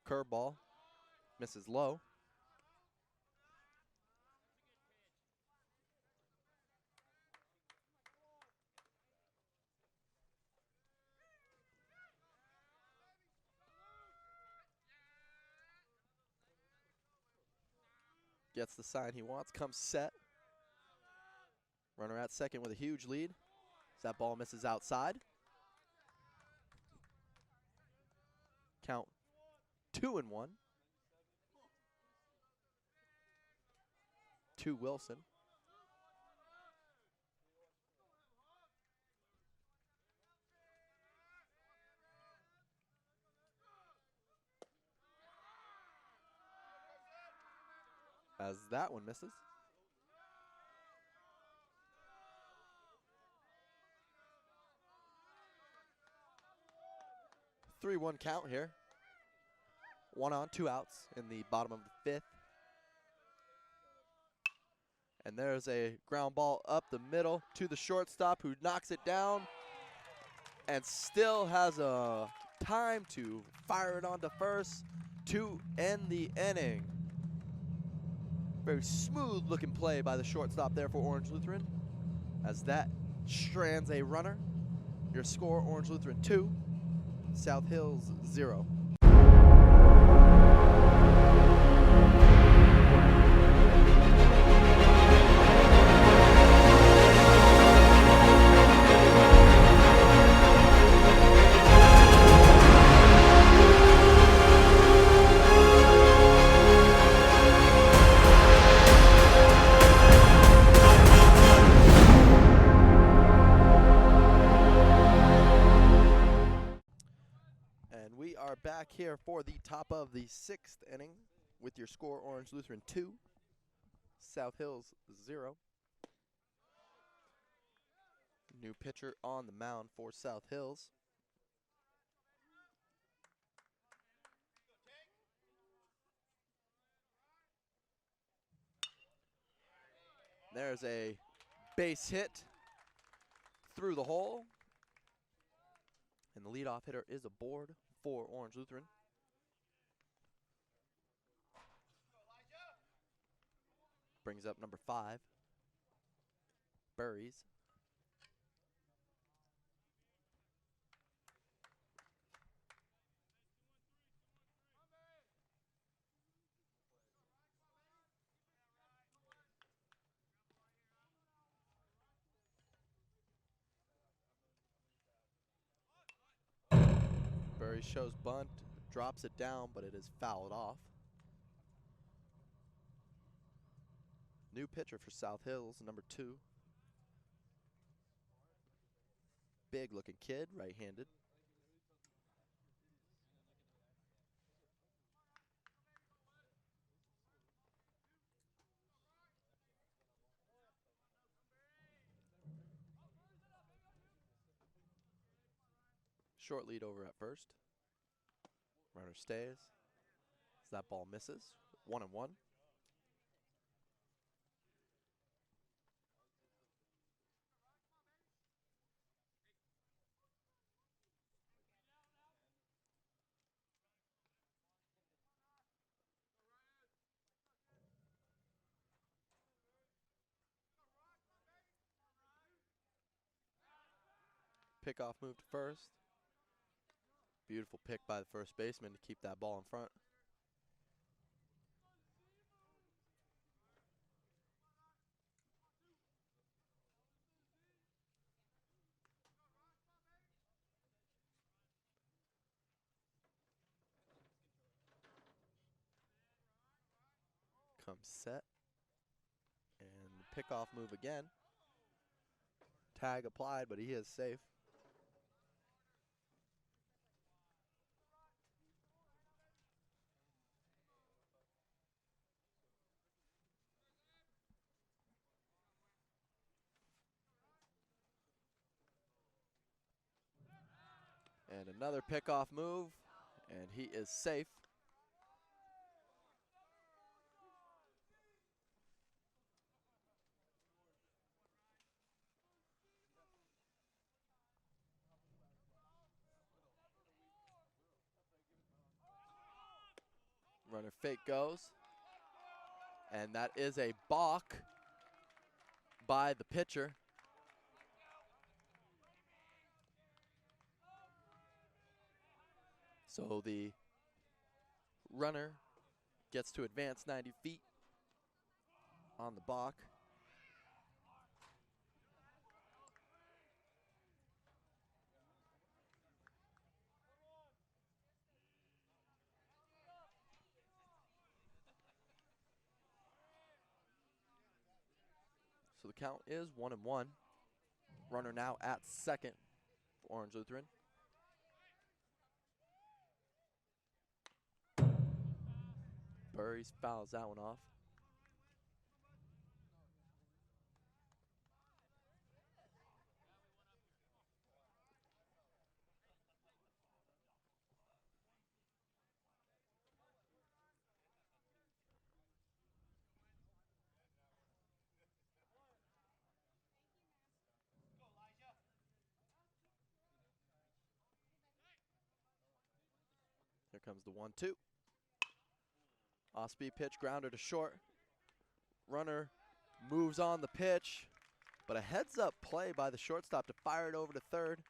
Curveball, misses low. Gets the sign he wants, comes set. Runner at second with a huge lead. As that ball misses outside. Count 2-1 to Wilson. As that one misses. 3-1 count here. 1 on, 2 outs in the bottom of the 5th. And there's a ground ball up the middle to the shortstop, who knocks it down and still has a time to fire it onto first to end the inning. Very smooth looking play by the shortstop there for Orange Lutheran, as that strands a runner. Your score, Orange Lutheran 2, South Hills 0. Back here for the top of the 6th inning with your score, Orange Lutheran 2, South Hills 0. New pitcher on the mound for South Hills. There's a base hit through the hole, and the leadoff hitter is aboard for Orange Lutheran. Brings up number 5, Burries. Burry shows bunt, drops it down, but it is fouled off. New pitcher for South Hills, number 2. Big looking kid, right-handed. Short lead over at first. Runner stays. As that ball misses. 1-1. Pickoff move to first. Beautiful pick by the first baseman to keep that ball in front. Comes set. And pickoff move again. Tag applied, but he is safe. And another pickoff move, and he is safe. Runner fake goes. And that is a balk by the pitcher. So the runner gets to advance 90 feet on the balk. So the count is 1-1. Runner now at second for Orange Lutheran. Burries fouls that one off. Here comes the 1-2. Off-speed pitch, grounder to short. Runner moves on the pitch, but a heads-up play by the shortstop to fire it over to third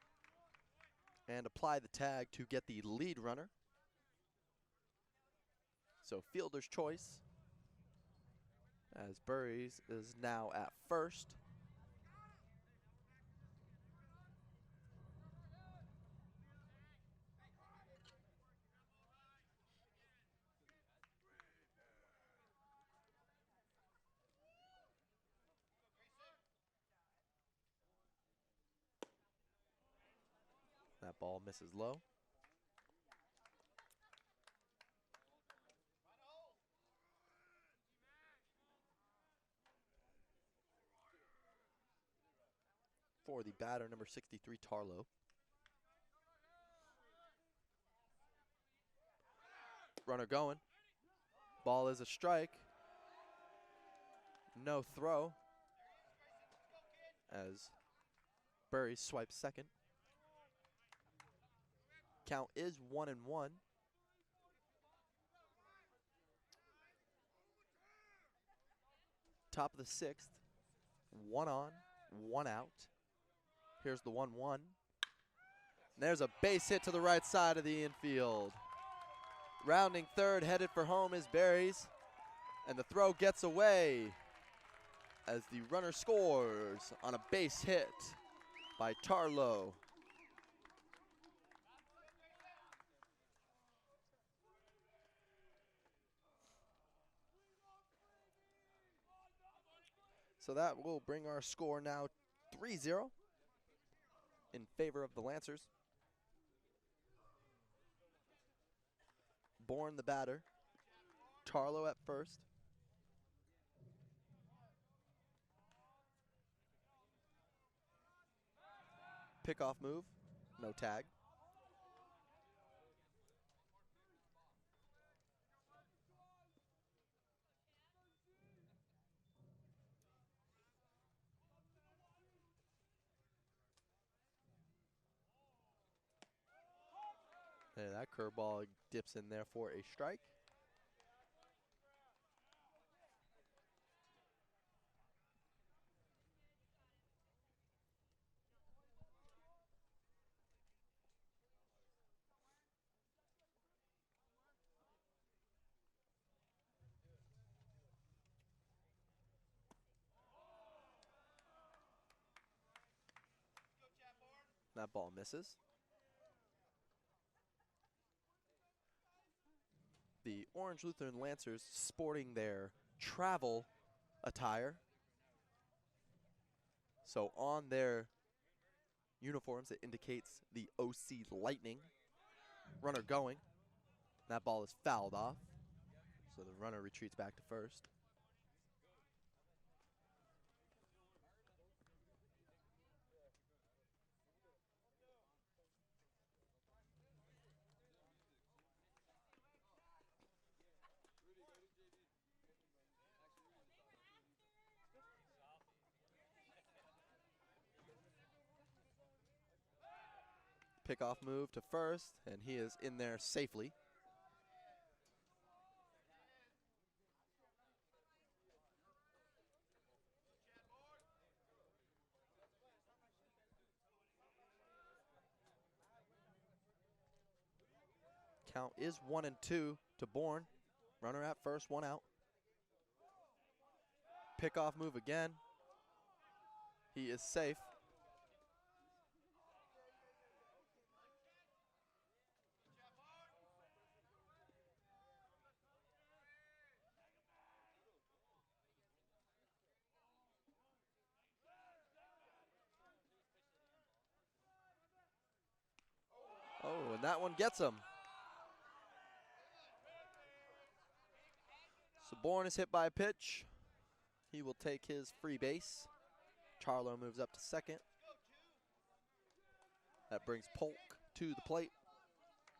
and apply the tag to get the lead runner. So fielder's choice, as Burries is now at first. That ball misses low. For the batter, number 63, Tarlow. Runner going. Ball is a strike. No throw. As Burries swipes second. Count is 1-1. Top of the 6th. 1 on, 1 out. Here's the 1-1. There's a base hit to the right side of the infield. Rounding third, headed for home is Burries. And the throw gets away as the runner scores on a base hit by Tarlow. So that will bring our score now 3-0 in favor of the Lancers. Bourne the batter. Tarlow at first. Pickoff move, no tag. And that curveball dips in there for a strike. That ball misses. The Orange Lutheran Lancers sporting their travel attire. So on their uniforms, it indicates the OC Lightning. Runner going. That ball is fouled off. So the runner retreats back to first. Pickoff move to first, and he is in there safely. Count is 1-2 to Bourne. Runner at first, one out. Pickoff move again. He is safe. Oh, and that one gets him. So Bourne is hit by a pitch. He will take his free base. Charlo moves up to second. That brings Polk to the plate.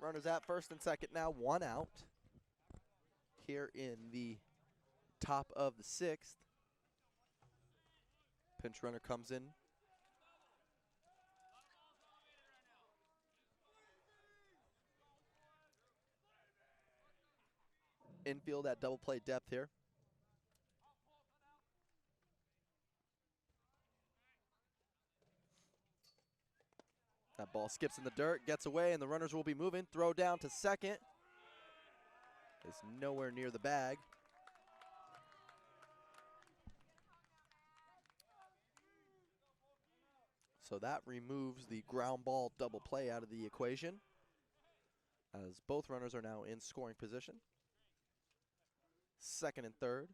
Runners at first and second now, one out. Here in the top of the sixth. Pinch runner comes in. Infield at double play depth here. That ball skips in the dirt, gets away, and the runners will be moving. Throw down to second. It's nowhere near the bag. So that removes the ground ball double play out of the equation, as both runners are now in scoring position. Second and third,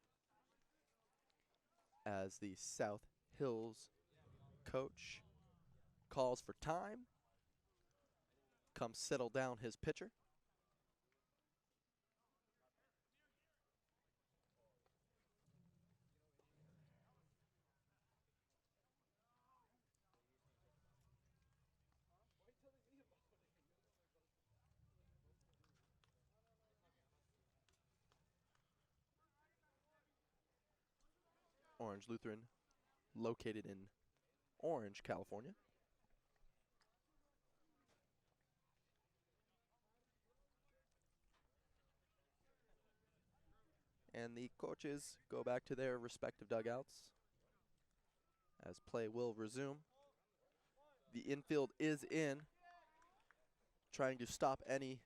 as the South Hills coach calls for time. Comes settle down his pitcher. Orange Lutheran, located in Orange, California. And the coaches go back to their respective dugouts as play will resume. The infield is in, trying to stop any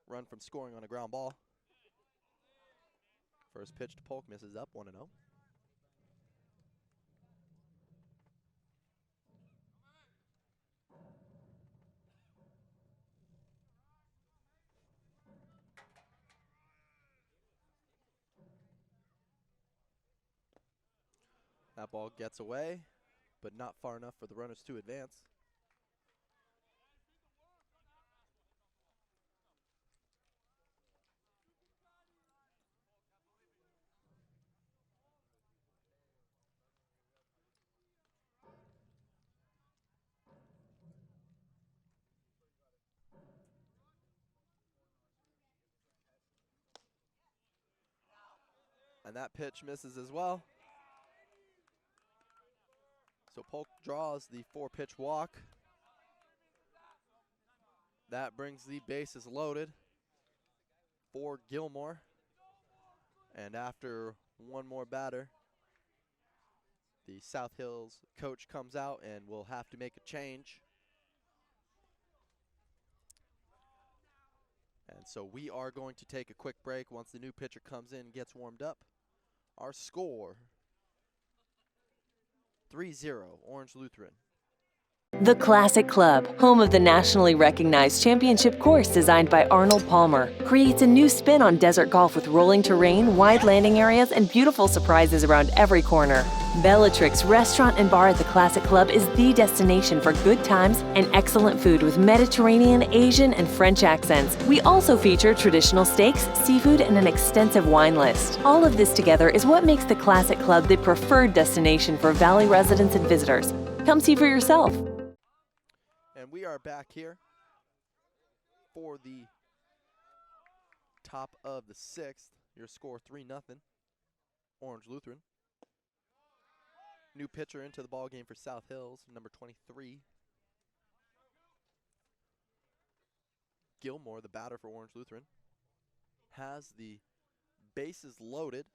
run from scoring on a ground ball. First pitch to Polk misses up, 1-0. That ball gets away, but not far enough for the runners to advance. And that pitch misses as well. So Polk draws the 4-pitch walk. That brings the bases loaded for Gilmore. And after one more batter, the South Hills coach comes out and will have to make a change. And so we are going to take a quick break once the new pitcher comes in and gets warmed up. Our score, 3-0, Orange Lutheran. The Classic Club, home of the nationally recognized championship course designed by Arnold Palmer, creates a new spin on desert golf with rolling terrain, wide landing areas, and beautiful surprises around every corner. Bellatrix Restaurant and Bar at the Classic Club is the destination for good times and excellent food with Mediterranean, Asian, and French accents. We also feature traditional steaks, seafood, and an extensive wine list. All of this together is what makes the Classic Club the preferred destination for Valley residents and visitors. Come see for yourself. And we are back here for the top of the 6th. Your score 3-0, Orange Lutheran. New pitcher into the ball game for South Hills, number 23. Gilmore, the batter for Orange Lutheran, has the bases loaded.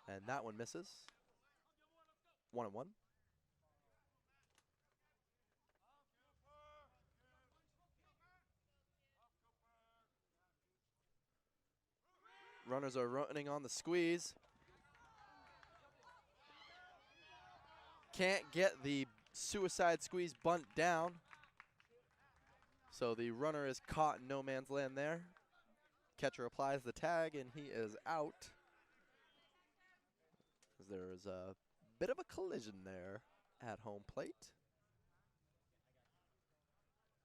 And that one misses. 1-1. Runners are running on the squeeze. Can't get the suicide squeeze bunt down. So the runner is caught in no man's land there. Catcher applies the tag and he is out. There's a bit of a collision there at home plate.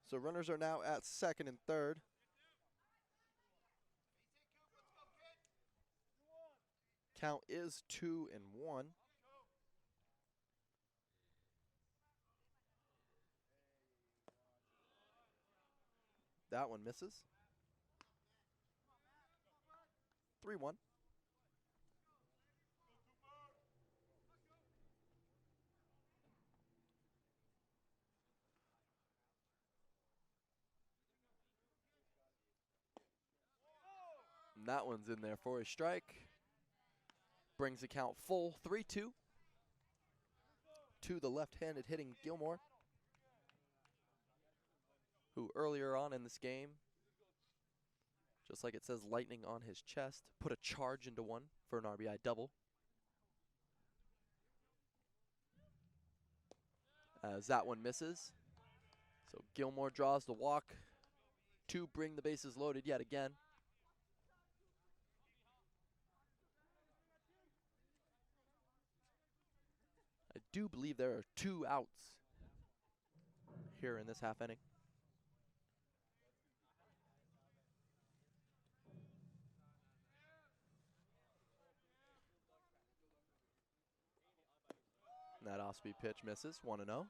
So runners are now at second and third. Count is 2-1. That one misses. 3-1. And that one's in there for a strike. Brings the count full, 3-2 to the left-handed hitting Gilmore, who earlier on in this game, just like it says lightning on his chest, put a charge into one for an RBI double. As that one misses. So Gilmore draws the walk to bring the bases loaded yet again. I do believe there are 2 outs here in this half inning. That off-speed pitch misses, 1-0.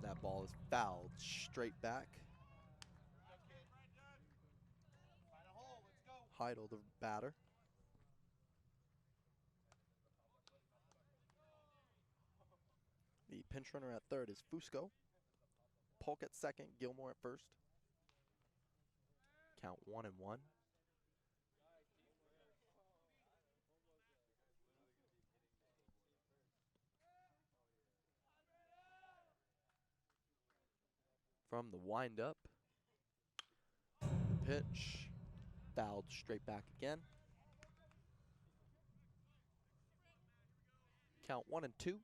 That ball is fouled straight back. Heidel, the batter. The pinch runner at third is Fusco. Polk at second, Gilmore at first. Count 1-1. From the windup, the pitch fouled straight back again. Count 1 and 2.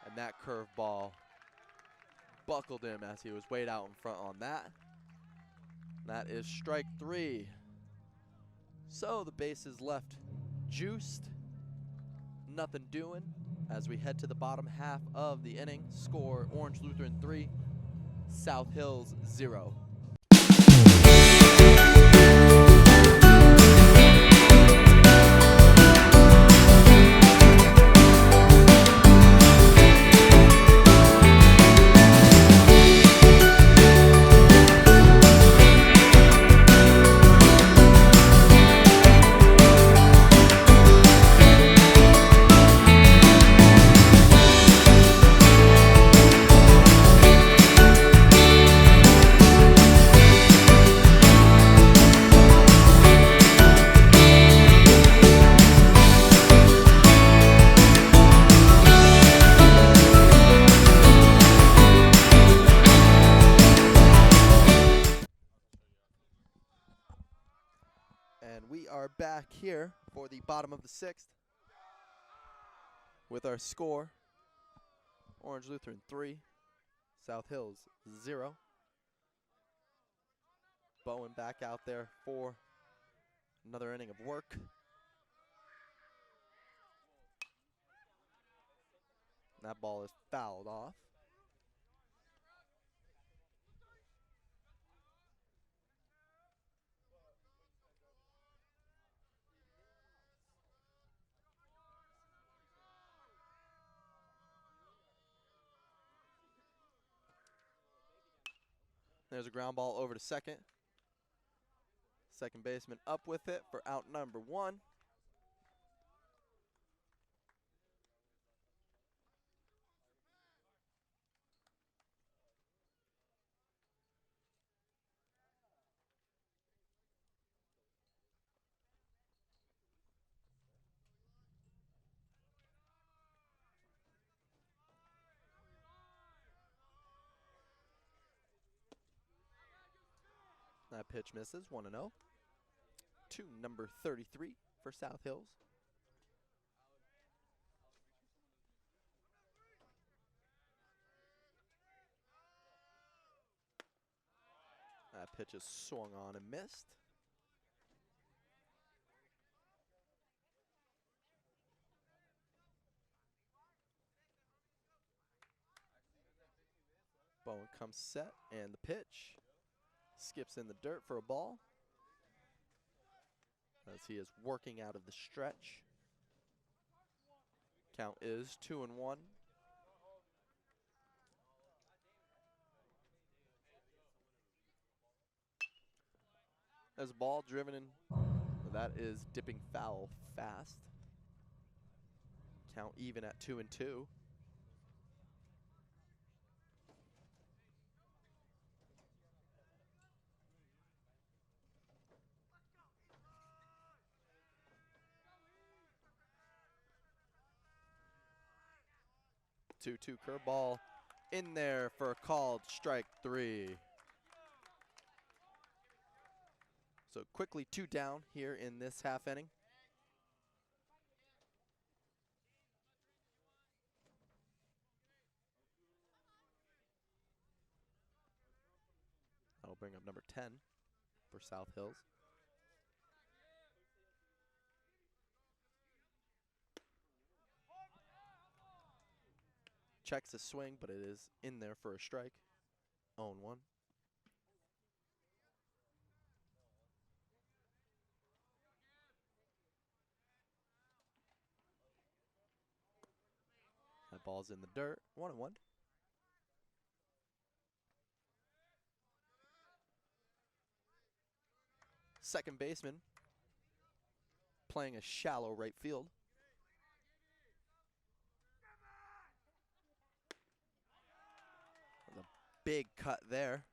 And that curveball buckled him as he was weighed out in front on that. That is strike 3. So the bases left juiced. Nothing doing as we head to the bottom half of the inning. Score Orange Lutheran 3, South Hills 0. And we are back here for the bottom of the 6th with our score, Orange Lutheran 3, South Hills 0. Bowen back out there for another inning of work. That ball is fouled off. There's a ground ball over to second. Second baseman up with it for out number 1. That pitch misses, 1-0. To number 33 for South Hills. That pitch is swung on and missed. Bowen comes set, and the pitch skips in the dirt for a ball as he is working out of the stretch. Count is 2-1. There's a ball driven in. That is dipping foul fast. Count even at 2-2. Two curveball in there for a called strike 3. So quickly 2 down here in this half inning. That'll bring up number 10 for South Hills. Checks a swing, but it is in there for a strike. 0-1. That ball's in the dirt. 1-1. Second baseman playing a shallow right field. The big cut there,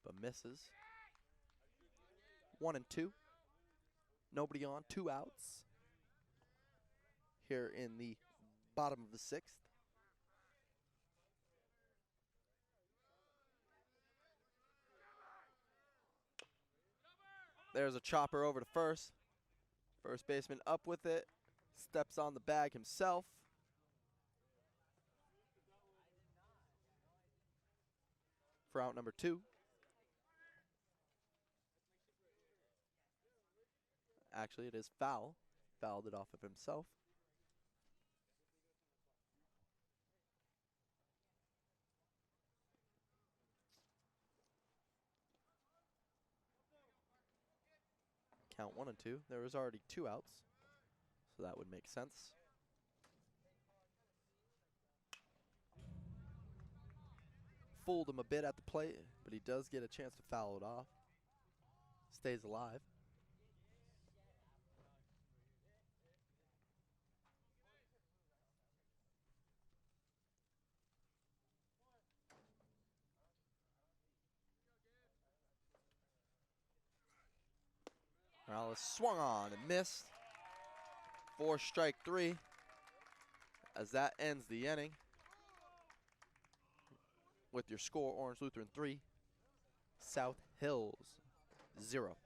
but misses. 1-2. Nobody on, 2 outs here in the bottom of the 6th. There's a chopper over to first. First baseman up with it. Steps on the bag himself. For out number 2. Actually, it is foul. Fouled it off of himself. Count 1 and 2. There was already 2 outs, so that would make sense. Fooled him a bit at the plate, but he does get a chance to foul it off. Stays alive. Morales swung on and missed. 4 strike 3 as that ends the inning. With your score, Orange Lutheran 3, South Hills 0.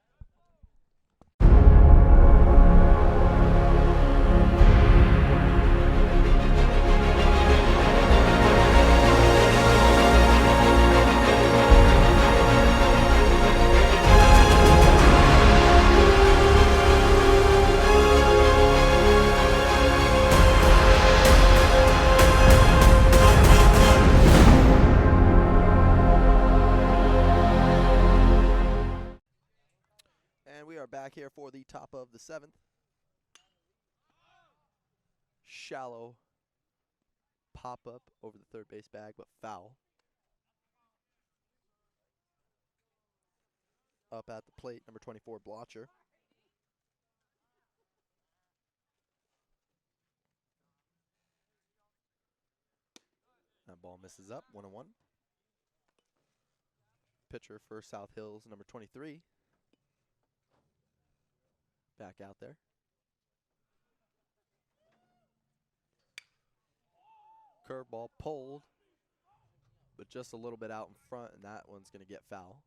Back here for the top of the 7th. Shallow pop-up over the third base bag, but foul. Up at the plate, number 24, Blotcher. That ball misses up, 1-1. Pitcher for South Hills, number 23. Back out there. Curveball pulled, but just a little bit out in front, and that one's going to get foul.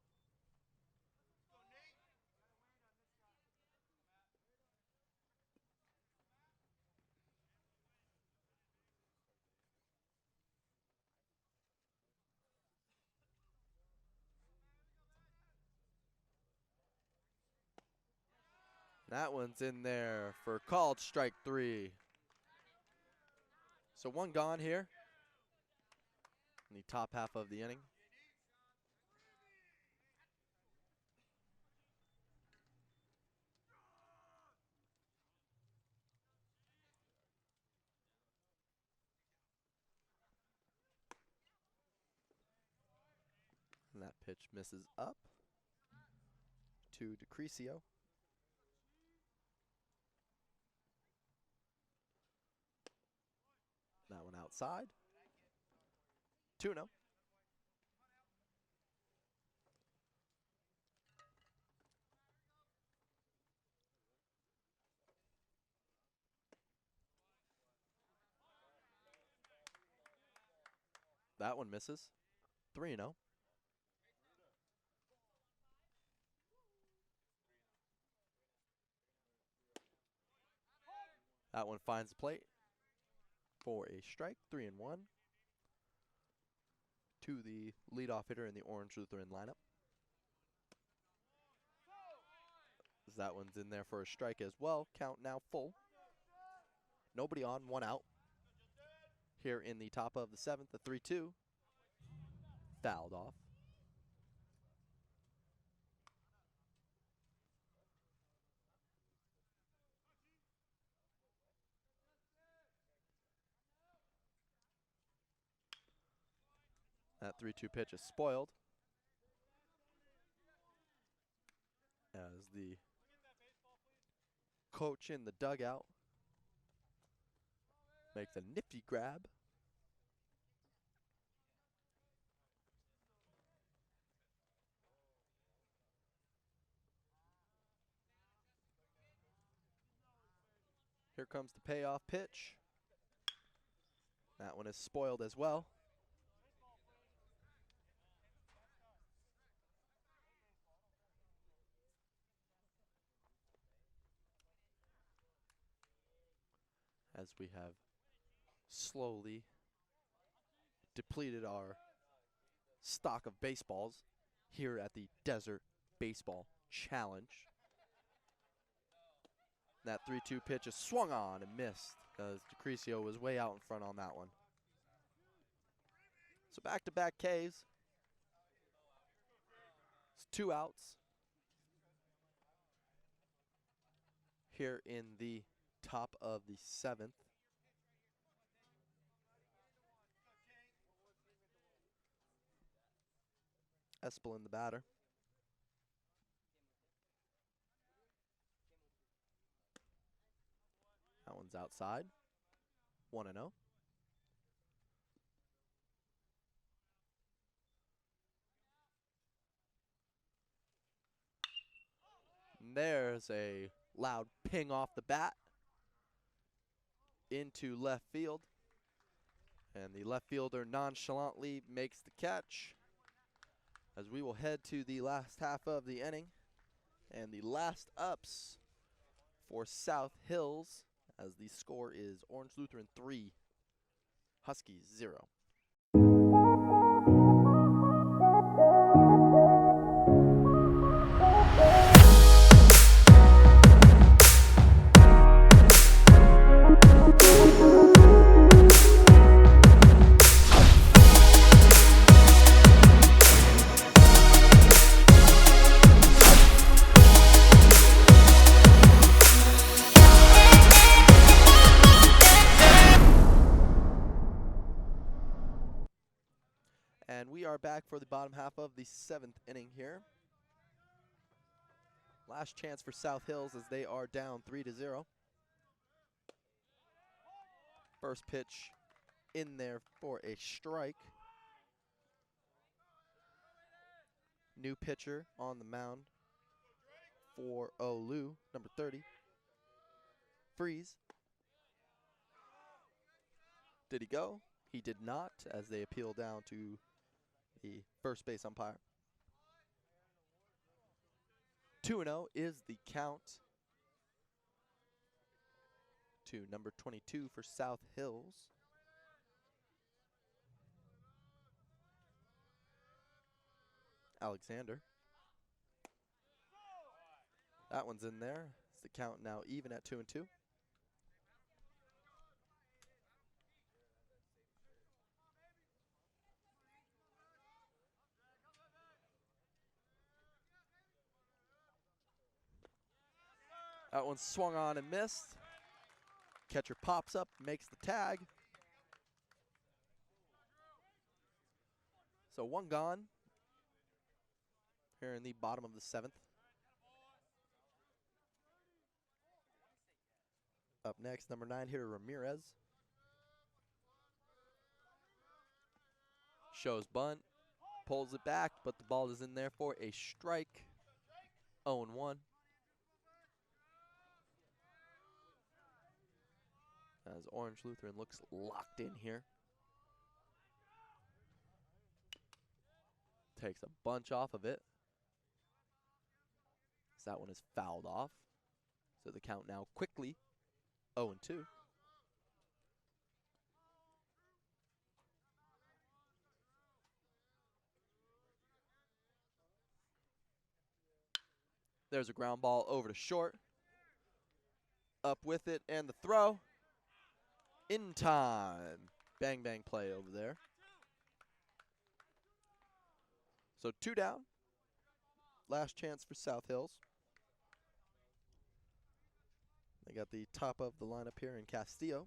That one's in there for called strike 3. So 1 gone here in the top half of the inning. And that pitch misses up to DeCrisio. That one outside. 2-0. That one misses. 3-0. That one finds the plate for a strike, 3-1. To the leadoff hitter in the Orange Lutheran lineup. That one's in there for a strike as well. Count now full. Nobody on, 1 out. Here in the top of the 7th, the 3-2. Fouled off. That 3-2 pitch is spoiled as the coach in the dugout makes a nifty grab. Here comes the payoff pitch. That one is spoiled as well. as we have slowly depleted our stock of baseballs here at the Desert Baseball Challenge. That 3-2 pitch is swung on and missed as DeCrisio was way out in front on that one. So back-to-back Ks. It's 2 outs here in the top of the 7th. Espelin the batter. That one's outside. 1-0. There's a loud ping off the bat into left field. And the left fielder nonchalantly makes the catch as we will head to the last half of the inning. And the last ups for South Hills as the score is Orange Lutheran 3, Huskies 0. And we are back for the bottom half of the 7th inning here. Last chance for South Hills as they are down 3-0. First pitch in there for a strike. New pitcher on the mound for Olu, number 30. Freeze. Did he go? He did not, as they appeal down to the first base umpire. 2-0 is the count to number 22 for South Hills. Alexander. That one's in there. It's the count now even at 2-2. That one swung on and missed. Catcher pops up, makes the tag. So one gone here in the bottom of the 7th. Up next, number 9 hitter Ramirez. Shows bunt, pulls it back, but the ball is in there for a strike. 0-1. As Orange Lutheran looks locked in here. Takes a bunch off of it. So that one is fouled off. So the count now quickly 0-2. There's a ground ball over to short. Up with it and the throw. In time. Bang, bang play over there. So 2 down. Last chance for South Hills. They got the top of the lineup here in Castillo.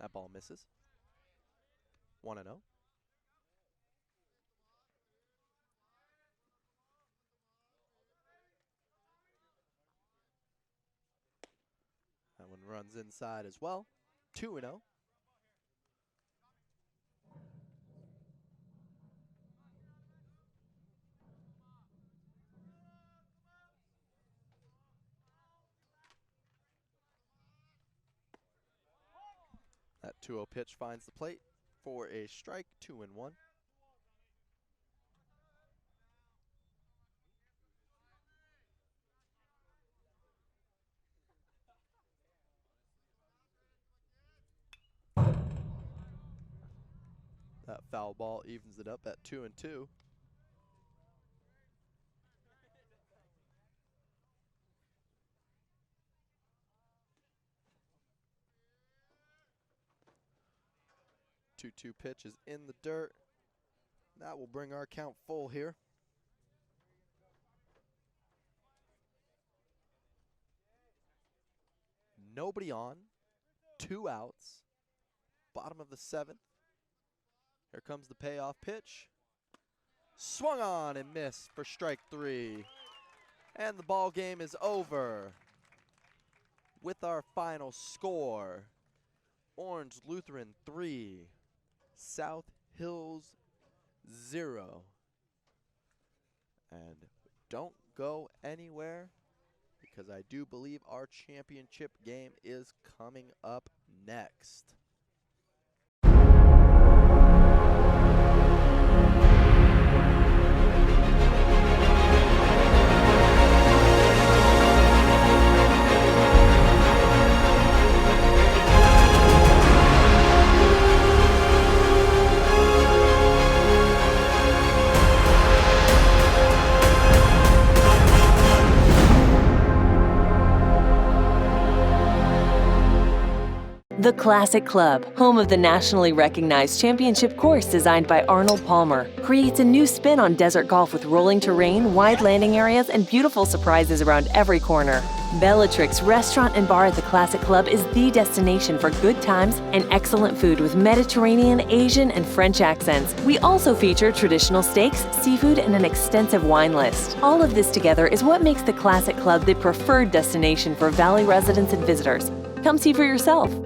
That ball misses. 1-0. That one runs inside as well. 2-0. That 2-0 pitch finds the plate for a strike, 2-1. That foul ball evens it up at 2-2. Two-two pitch is in the dirt. That will bring our count full here. Nobody on, 2 outs, bottom of the 7th. Here comes the payoff pitch. Swung on and missed for strike 3. And the ball game is over with our final score. Orange Lutheran 3, South Hills 0. And don't go anywhere, because I do believe our championship game is coming up next. The Classic Club, home of the nationally recognized championship course designed by Arnold Palmer, creates a new spin on desert golf with rolling terrain, wide landing areas, and beautiful surprises around every corner. Bellatrix Restaurant and Bar at the Classic Club is the destination for good times and excellent food with Mediterranean, Asian, and French accents. We also feature traditional steaks, seafood, and an extensive wine list. All of this together is what makes the Classic Club the preferred destination for Valley residents and visitors. Come see for yourself.